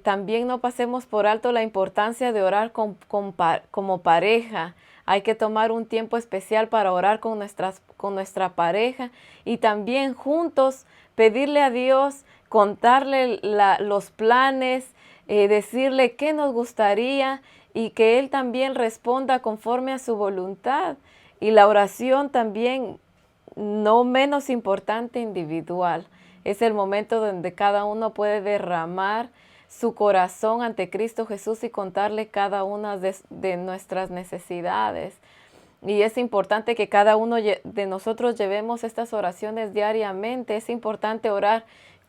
También no pasemos por alto la importancia de orar como pareja. Hay que tomar un tiempo especial para orar con nuestra pareja y también juntos pedirle a Dios, contarle los planes, decirle qué nos gustaría y que Él también responda conforme a su voluntad. Y la oración también, no menos importante, individual. Es el momento donde cada uno puede derramar su corazón ante Cristo Jesús y contarle cada una de nuestras necesidades. Y es importante que cada uno de nosotros llevemos estas oraciones diariamente. Es importante orar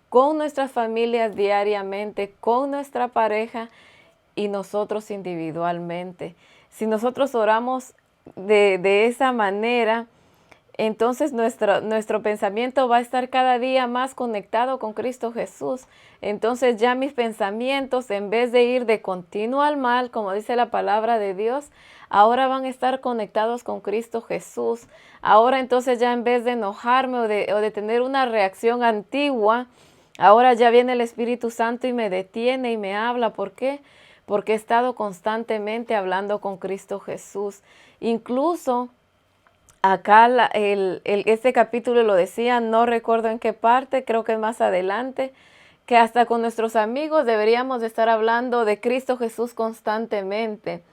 con nuestras familias diariamente, con nuestra pareja y nosotros individualmente. Si nosotros oramos de esa manera, entonces nuestro pensamiento va a estar cada día más conectado con Cristo Jesús. Entonces ya mis pensamientos, en vez de ir de continuo al mal, como dice la palabra de Dios, ahora van a estar conectados con Cristo Jesús. Ahora entonces ya en vez de enojarme o de tener una reacción antigua, ahora ya viene el Espíritu Santo y me detiene y me habla. ¿Por qué? Porque he estado constantemente hablando con Cristo Jesús. Incluso acá este capítulo lo decía, no recuerdo en qué parte, creo que es más adelante, que hasta con nuestros amigos deberíamos de estar hablando de Cristo Jesús constantemente.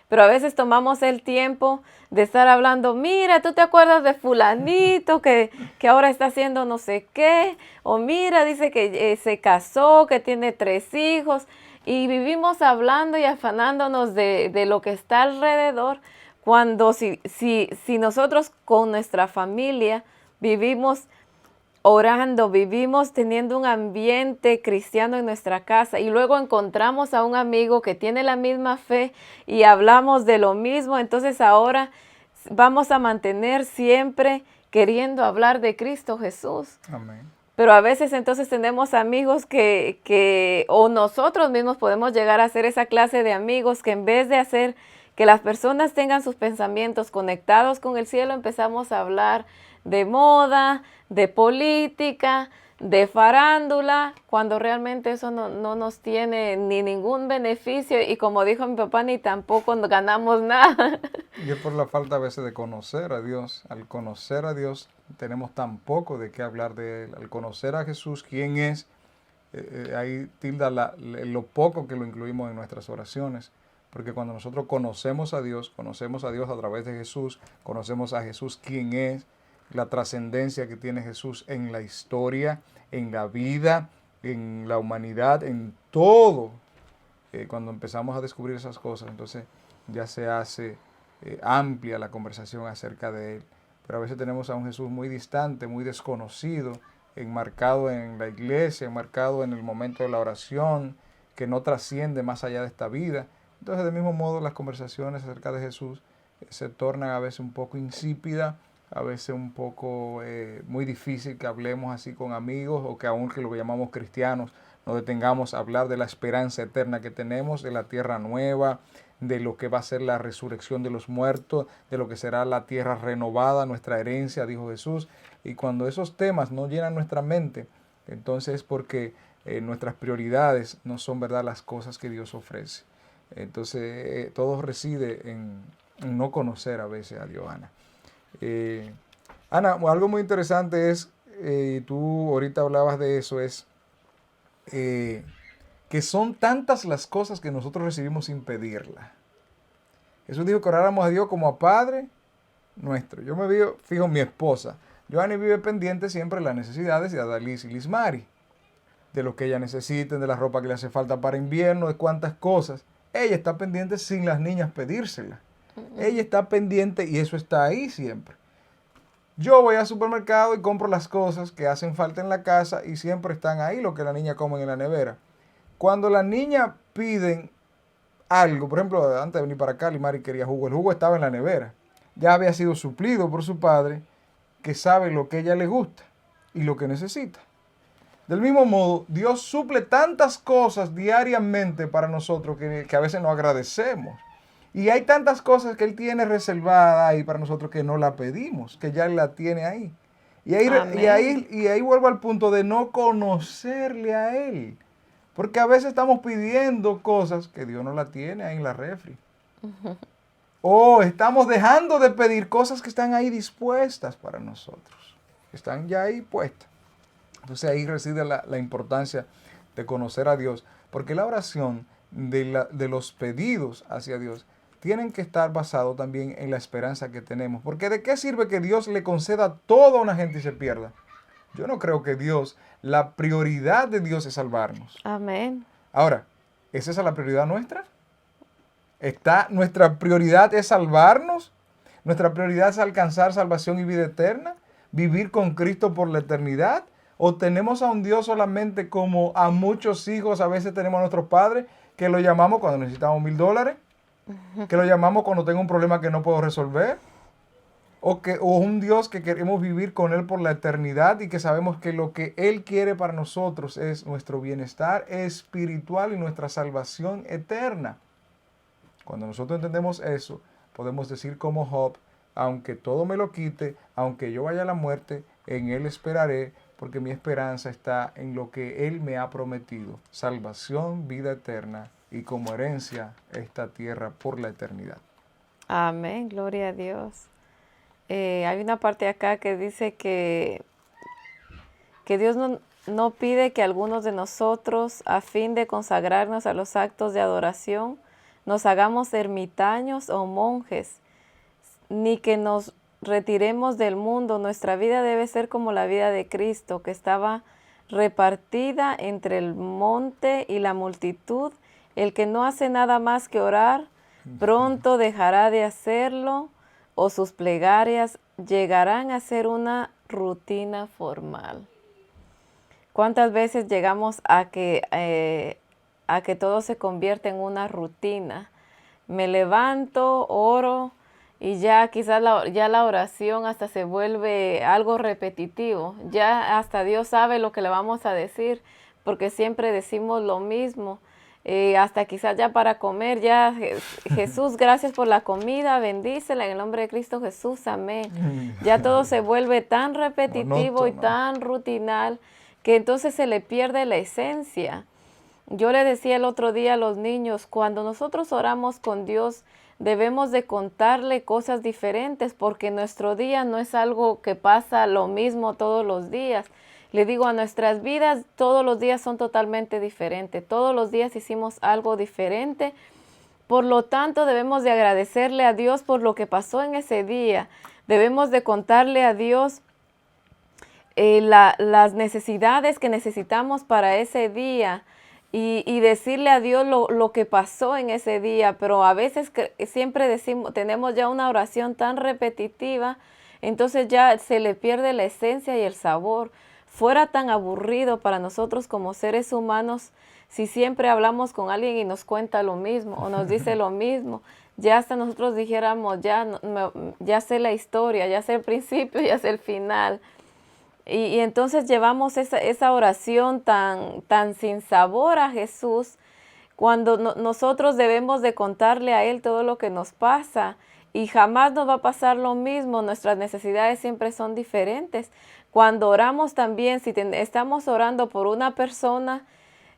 Pero a veces tomamos el tiempo de estar hablando, mira, ¿tú te acuerdas de fulanito que ahora está haciendo no sé qué? O mira, dice que se casó, que tiene 3 hijos. Y vivimos hablando y afanándonos de lo que está alrededor, cuando si nosotros con nuestra familia vivimos orando, vivimos teniendo un ambiente cristiano en nuestra casa y luego encontramos a un amigo que tiene la misma fe y hablamos de lo mismo, entonces ahora vamos a mantener siempre queriendo hablar de Cristo Jesús. Amén. Pero a veces entonces tenemos amigos o nosotros mismos podemos llegar a ser esa clase de amigos que en vez de hacer que las personas tengan sus pensamientos conectados con el cielo, empezamos a hablar de moda, de política, de farándula, cuando realmente eso no nos tiene ni ningún beneficio y como dijo mi papá, ni tampoco ganamos nada. Y es por la falta a veces de conocer a Dios. Al conocer a Dios tenemos tan poco de qué hablar de Él. Al conocer a Jesús, quién es, ahí tilda lo poco que lo incluimos en nuestras oraciones. Porque cuando nosotros conocemos a Dios a través de Jesús, conocemos a Jesús quién es, la trascendencia que tiene Jesús en la historia, en la vida, en la humanidad, en todo. Cuando empezamos a descubrir esas cosas, entonces ya se hace amplia la conversación acerca de Él. Pero a veces tenemos a un Jesús muy distante, muy desconocido, enmarcado en la iglesia, enmarcado en el momento de la oración, que no trasciende más allá de esta vida. Entonces, del mismo modo, las conversaciones acerca de Jesús se tornan a veces un poco insípidas, a veces un poco muy difícil que hablemos así con amigos o que aún que lo que llamamos cristianos nos detengamos a hablar de la esperanza eterna que tenemos, de la tierra nueva, de lo que va a ser la resurrección de los muertos, de lo que será la tierra renovada, nuestra herencia, dijo Jesús. Y cuando esos temas no llenan nuestra mente, entonces es porque nuestras prioridades no son, ¿verdad?, las cosas que Dios ofrece. Entonces, todo reside en no conocer a veces a Dios, Ana. Ana, algo muy interesante es, tú ahorita hablabas de eso, es que son tantas las cosas que nosotros recibimos sin pedirla. Jesús dijo que oráramos a Dios como a Padre nuestro. Yo me fijo en mi esposa. Joanny vive pendiente siempre de las necesidades de Adalys y Lismari, de lo que ella necesiten, de la ropa que le hace falta para invierno, de cuántas cosas. Ella está pendiente sin las niñas pedírselas. Ella está pendiente y eso está ahí siempre. Yo voy al supermercado y compro las cosas que hacen falta en la casa y siempre están ahí lo que la niña come en la nevera. Cuando las niñas piden algo, por ejemplo, antes de venir para acá, Limari quería jugo. El jugo estaba en la nevera. Ya había sido suplido por su padre, que sabe lo que a ella le gusta y lo que necesita. Del mismo modo, Dios suple tantas cosas diariamente para nosotros que a veces no agradecemos. Y hay tantas cosas que Él tiene reservadas ahí para nosotros que no la pedimos, que ya Él la tiene ahí. Amén. Y ahí vuelvo al punto de no conocerle a Él. Porque a veces estamos pidiendo cosas que Dios no la tiene ahí en la refri. O estamos dejando de pedir cosas que están ahí dispuestas para nosotros. Que están ya ahí puestas. Entonces ahí reside la importancia de conocer a Dios. Porque la oración de los pedidos hacia Dios tienen que estar basados también en la esperanza que tenemos. Porque ¿de qué sirve que Dios le conceda todo a una gente y se pierda? Yo no creo que la prioridad de Dios es salvarnos. Amén. Ahora, ¿es esa la prioridad nuestra? ¿Nuestra prioridad es salvarnos? ¿Nuestra prioridad es alcanzar salvación y vida eterna? ¿Vivir con Cristo por la eternidad? ¿O tenemos a un Dios solamente como a muchos hijos a veces tenemos a nuestros padres, que lo llamamos cuando necesitamos $1000, que lo llamamos cuando tengo un problema que no puedo resolver? O un Dios que queremos vivir con Él por la eternidad y que sabemos que lo que Él quiere para nosotros es nuestro bienestar espiritual y nuestra salvación eterna. Cuando nosotros entendemos eso, podemos decir como Job, aunque todo me lo quite, aunque yo vaya a la muerte, en Él esperaré, porque mi esperanza está en lo que Él me ha prometido, salvación, vida eterna y como herencia esta tierra por la eternidad. Amén. Gloria a Dios. Hay una parte acá que dice que Dios no pide que algunos de nosotros, a fin de consagrarnos a los actos de adoración, nos hagamos ermitaños o monjes, ni que nos retiremos del mundo. Nuestra vida debe ser como la vida de Cristo, que estaba repartida entre el monte y la multitud. El que no hace nada más que orar, pronto dejará de hacerlo, o sus plegarias llegarán a ser una rutina formal. ¿Cuántas veces llegamos a que todo se convierte en una rutina? Me levanto, oro y ya quizás ya la oración hasta se vuelve algo repetitivo. Ya hasta Dios sabe lo que le vamos a decir porque siempre decimos lo mismo. Hasta quizás ya para comer, ya Jesús, gracias por la comida, bendícela en el nombre de Cristo Jesús, amén. Ya todo se vuelve tan repetitivo y Monótono. tan rutinal que entonces se le pierde la esencia. Yo le decía el otro día a los niños, cuando nosotros oramos con Dios, debemos de contarle cosas diferentes porque nuestro día no es algo que pasa lo mismo todos los días. Le digo, a nuestras vidas todos los días son totalmente diferentes. Todos los días hicimos algo diferente. Por lo tanto, debemos de agradecerle a Dios por lo que pasó en ese día. Debemos de contarle a Dios las necesidades que necesitamos para ese día y decirle a Dios lo que pasó en ese día. Pero a veces siempre tenemos ya una oración tan repetitiva, entonces ya se le pierde la esencia y el sabor. Fuera tan aburrido para nosotros como seres humanos si siempre hablamos con alguien y nos cuenta lo mismo o nos dice lo mismo. Ya hasta nosotros dijéramos, ya sé la historia, ya sé el principio, ya sé el final. Y entonces llevamos esa oración tan sin sabor a Jesús, cuando nosotros debemos de contarle a Él todo lo que nos pasa. Y jamás nos va a pasar lo mismo, nuestras necesidades siempre son diferentes. Cuando oramos también, si estamos orando por una persona,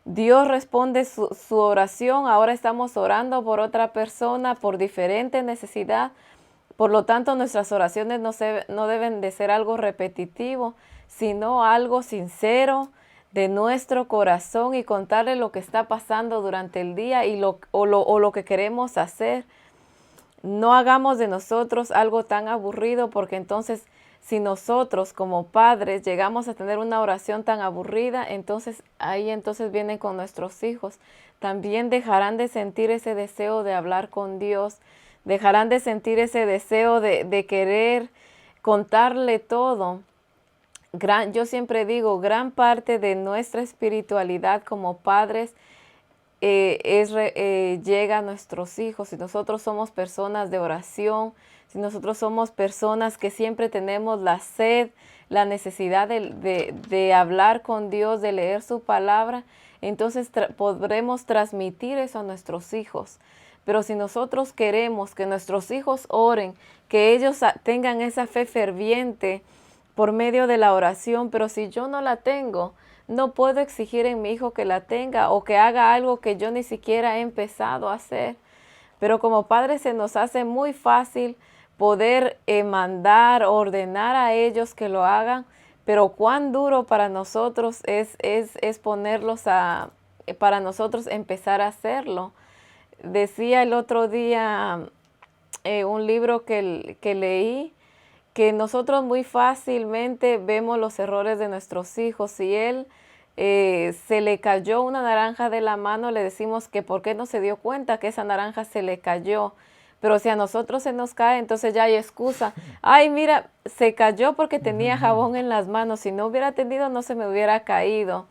Dios responde su oración. Ahora estamos orando por otra persona, por diferente necesidad. Por lo tanto, nuestras oraciones no deben de ser algo repetitivo, sino algo sincero de nuestro corazón y contarle lo que está pasando durante el día y lo que queremos hacer. No hagamos de nosotros algo tan aburrido, porque entonces si nosotros como padres llegamos a tener una oración tan aburrida, entonces vienen con nuestros hijos. También dejarán de sentir ese deseo de hablar con Dios, dejarán de sentir ese deseo de querer contarle todo. Yo siempre digo, gran parte de nuestra espiritualidad como padres llega a nuestros hijos. Si nosotros somos personas de oración, si nosotros somos personas que siempre tenemos la sed, la necesidad de hablar con Dios, de leer su palabra, entonces podremos transmitir eso a nuestros hijos. pero si nosotros queremos que nuestros hijos oren, que ellos tengan esa fe ferviente por medio de la oración, pero si yo no la tengo, no puedo exigir en mi hijo que la tenga o que haga algo que yo ni siquiera he empezado a hacer. Pero como padres se nos hace muy fácil poder mandar, ordenar a ellos que lo hagan, pero cuán duro para nosotros es ponerlos para nosotros empezar a hacerlo. Decía el otro día un libro que leí, que nosotros muy fácilmente vemos los errores de nuestros hijos. Si él se le cayó una naranja de la mano, le decimos que por qué no se dio cuenta que esa naranja se le cayó. Pero si a nosotros se nos cae, entonces ya hay excusa. Ay, mira, se cayó porque tenía jabón en las manos. Si no hubiera tenido, no se me hubiera caído.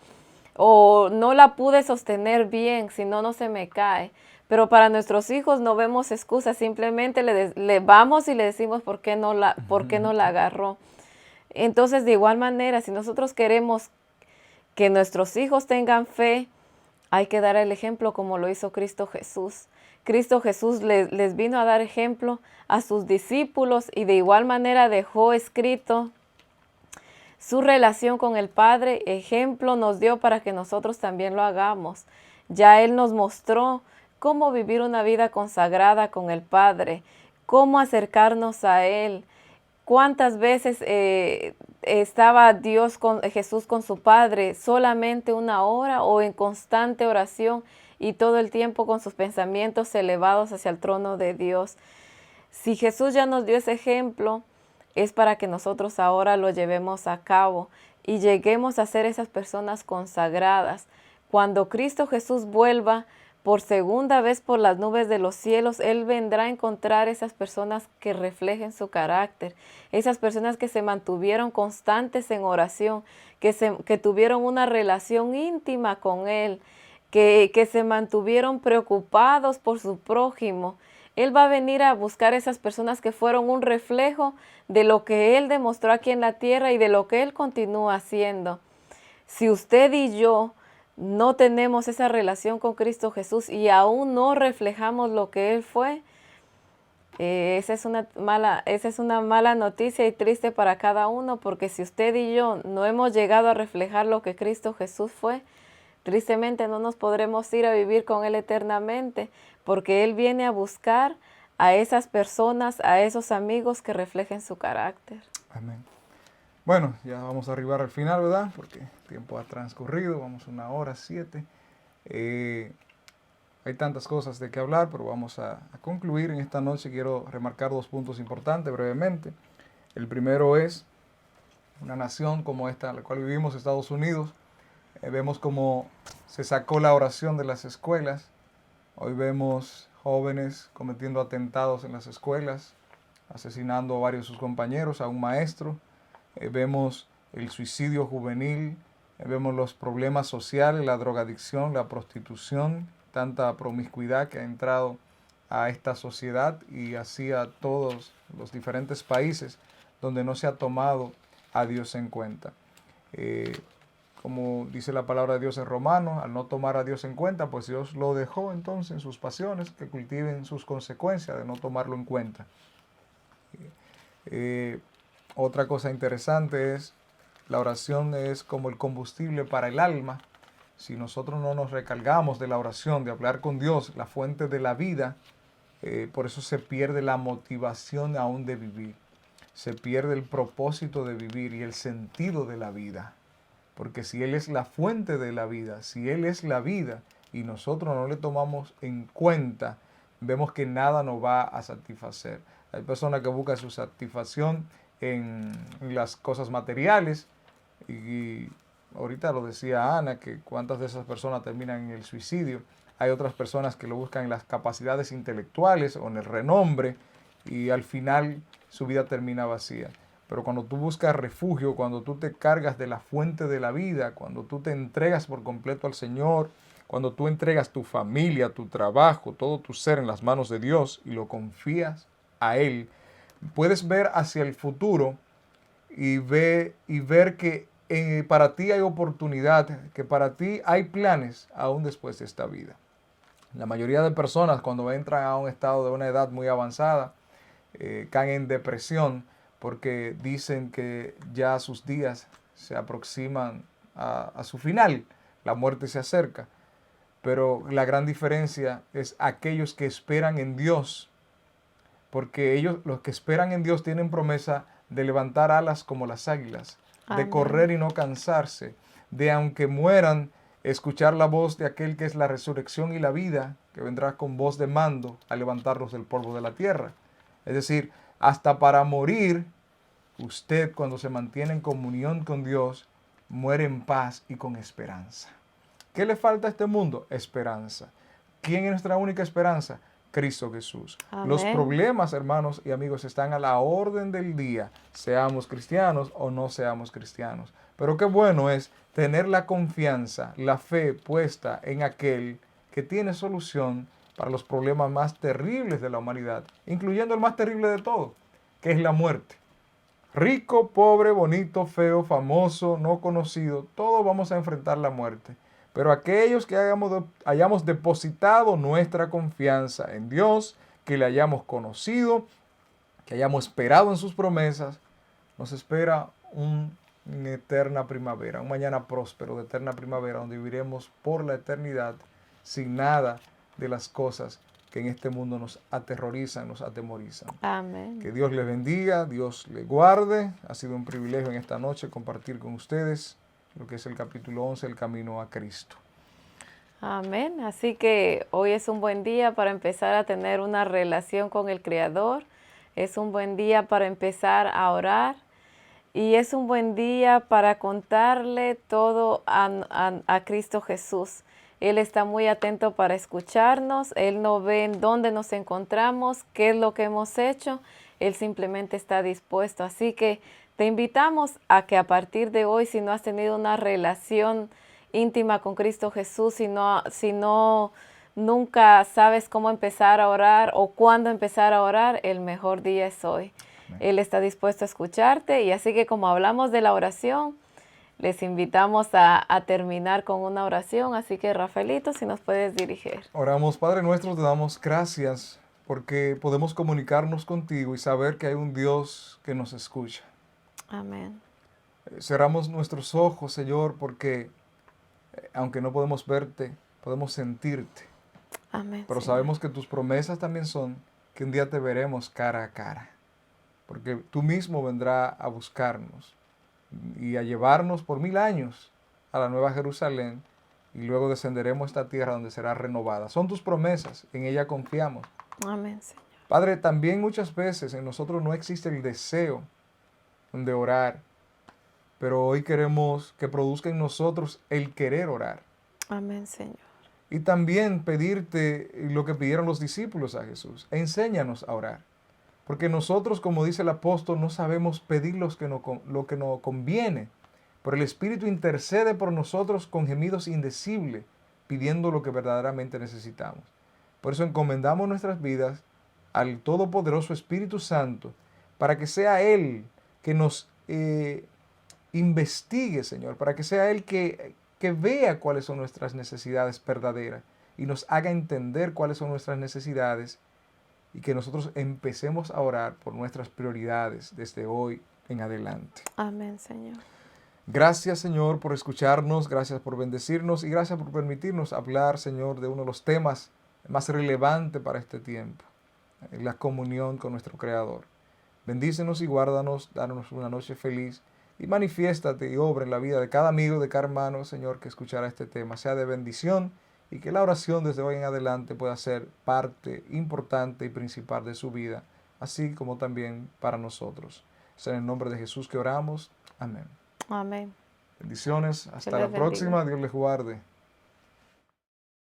O no la pude sostener bien, si no, no se me cae. Pero para nuestros hijos no vemos excusas, simplemente le vamos y le decimos por qué no la agarró. Entonces, de igual manera, si nosotros queremos que nuestros hijos tengan fe, hay que dar el ejemplo como lo hizo Cristo Jesús. Cristo Jesús les vino a dar ejemplo a sus discípulos y de igual manera dejó escrito su relación con el Padre. Ejemplo nos dio para que nosotros también lo hagamos. Ya Él nos mostró cómo vivir una vida consagrada con el Padre, cómo acercarnos a Él. ¿Cuántas veces estaba Jesús con su Padre? Solamente una hora o en constante oración y todo el tiempo con sus pensamientos elevados hacia el trono de Dios. Si Jesús ya nos dio ese ejemplo, es para que nosotros ahora lo llevemos a cabo y lleguemos a ser esas personas consagradas. Cuando Cristo Jesús vuelva por segunda vez por las nubes de los cielos, Él vendrá a encontrar esas personas que reflejen su carácter, esas personas que se mantuvieron constantes en oración, que tuvieron una relación íntima con Él, que se mantuvieron preocupados por su prójimo. Él va a venir a buscar esas personas que fueron un reflejo de lo que Él demostró aquí en la tierra y de lo que Él continúa haciendo. Si usted y yo no tenemos esa relación con Cristo Jesús y aún no reflejamos lo que Él fue, esa es una mala noticia y triste para cada uno, porque si usted y yo no hemos llegado a reflejar lo que Cristo Jesús fue, tristemente no nos podremos ir a vivir con Él eternamente, porque Él viene a buscar a esas personas, a esos amigos que reflejen su carácter. Amén. Bueno, ya vamos a arribar al final, ¿verdad? Porque el tiempo ha transcurrido, vamos 1:07. Hay tantas cosas de qué hablar, pero vamos a concluir en esta noche. Quiero remarcar 2 puntos importantes brevemente. El primero es una nación como esta, en la cual vivimos, Estados Unidos. Vemos cómo se sacó la oración de las escuelas. Hoy vemos jóvenes cometiendo atentados en las escuelas, asesinando a varios de sus compañeros, a un maestro. Vemos el suicidio juvenil, vemos los problemas sociales, la drogadicción, la prostitución, tanta promiscuidad que ha entrado a esta sociedad y así a todos los diferentes países donde no se ha tomado a Dios en cuenta. Como dice la palabra de Dios en Romanos, al no tomar a Dios en cuenta, pues Dios lo dejó entonces en sus pasiones, que cultiven sus consecuencias de no tomarlo en cuenta. Otra cosa interesante es, la oración es como el combustible para el alma. Si nosotros no nos recargamos de la oración, de hablar con Dios, la fuente de la vida, por eso se pierde la motivación aún de vivir. Se pierde el propósito de vivir y el sentido de la vida. Porque si Él es la fuente de la vida, si Él es la vida y nosotros no le tomamos en cuenta, vemos que nada nos va a satisfacer. Hay personas que buscan su satisfacción en las cosas materiales y ahorita lo decía Ana, que cuántas de esas personas terminan en el suicidio. Hay otras personas que lo buscan en las capacidades intelectuales o en el renombre y al final su vida termina vacía. Pero cuando tú buscas refugio, cuando tú te cargas de la fuente de la vida, cuando tú te entregas por completo al Señor, cuando tú entregas tu familia, tu trabajo, todo tu ser en las manos de Dios y lo confías a Él, puedes ver hacia el futuro y ver que para ti hay oportunidad, que para ti hay planes aún después de esta vida. La mayoría de personas cuando entran a un estado de una edad muy avanzada caen en depresión porque dicen que ya sus días se aproximan a su final, la muerte se acerca. Pero la gran diferencia es aquellos que esperan en Dios, porque ellos, los que esperan en Dios, tienen promesa de levantar alas como las águilas, de Amén. correr y no cansarse, de aunque mueran, escuchar la voz de aquel que es la resurrección y la vida, que vendrá con voz de mando a levantarlos del polvo de la tierra. Es decir, hasta para morir, usted cuando se mantiene en comunión con Dios, muere en paz y con esperanza. ¿Qué le falta a este mundo? Esperanza. ¿Quién es nuestra única esperanza? Cristo Jesús. Los Amén. problemas, hermanos y amigos, están a la orden del día, seamos cristianos o no seamos cristianos. Pero qué bueno es tener la confianza, la fe puesta en aquel que tiene solución para los problemas más terribles de la humanidad, incluyendo el más terrible de todo, que es la muerte. Rico, pobre, bonito, feo, famoso, no conocido, todos vamos a enfrentar la muerte. Pero aquellos que hayamos depositado nuestra confianza en Dios, que le hayamos conocido, que hayamos esperado en sus promesas, nos espera una eterna primavera, un mañana próspero de eterna primavera, donde viviremos por la eternidad sin nada de las cosas que en este mundo nos aterrorizan, nos atemorizan. Amén. Que Dios les bendiga, Dios les guarde. Ha sido un privilegio en esta noche compartir con ustedes lo que es el capítulo 11, el camino a Cristo. Amén. Así que hoy es un buen día para empezar a tener una relación con el Creador. Es un buen día para empezar a orar. Y es un buen día para contarle todo a Cristo Jesús. Él está muy atento para escucharnos. Él no ve en dónde nos encontramos, qué es lo que hemos hecho. Él simplemente está dispuesto. Así que te invitamos a que a partir de hoy, si no has tenido una relación íntima con Cristo Jesús, si no nunca sabes cómo empezar a orar o cuándo empezar a orar, el mejor día es hoy. Él está dispuesto a escucharte y así que como hablamos de la oración, les invitamos a terminar con una oración. Así que Rafaelito, si nos puedes dirigir. Oramos, Padre nuestro, te damos gracias porque podemos comunicarnos contigo y saber que hay un Dios que nos escucha. Amén. Cerramos nuestros ojos, Señor, porque aunque no podemos verte, podemos sentirte. Amén. Pero Señor. sabemos que tus promesas también son que un día te veremos cara a cara. Porque tú mismo vendrás a buscarnos y a llevarnos por 1000 años a la Nueva Jerusalén y luego descenderemos a esta tierra donde será renovada. Son tus promesas, en ella confiamos. Amén, Señor. Padre, también muchas veces en nosotros no existe el deseo de orar, pero hoy queremos que produzca en nosotros el querer orar. Amén, Señor. Y también pedirte lo que pidieron los discípulos a Jesús, enséñanos a orar. Porque nosotros, como dice el apóstol, no sabemos pedir lo que nos conviene. Pero el Espíritu intercede por nosotros con gemidos indecibles, pidiendo lo que verdaderamente necesitamos. Por eso encomendamos nuestras vidas al Todopoderoso Espíritu Santo, para que sea Él que nos investigue, Señor, para que sea Él que vea cuáles son nuestras necesidades verdaderas y nos haga entender cuáles son nuestras necesidades y que nosotros empecemos a orar por nuestras prioridades desde hoy en adelante. Amén, Señor. Gracias, Señor, por escucharnos, gracias por bendecirnos y gracias por permitirnos hablar, Señor, de uno de los temas más relevantes para este tiempo, la comunión con nuestro Creador. Bendícenos y guárdanos, danos una noche feliz y manifiéstate y obra en la vida de cada amigo, de cada hermano, Señor, que escuchará este tema, sea de bendición y que la oración desde hoy en adelante pueda ser parte importante y principal de su vida, así como también para nosotros. Es en el nombre de Jesús que oramos. Amén. Amén. Bendiciones. Que Hasta les la bendiga. próxima. Dios les guarde.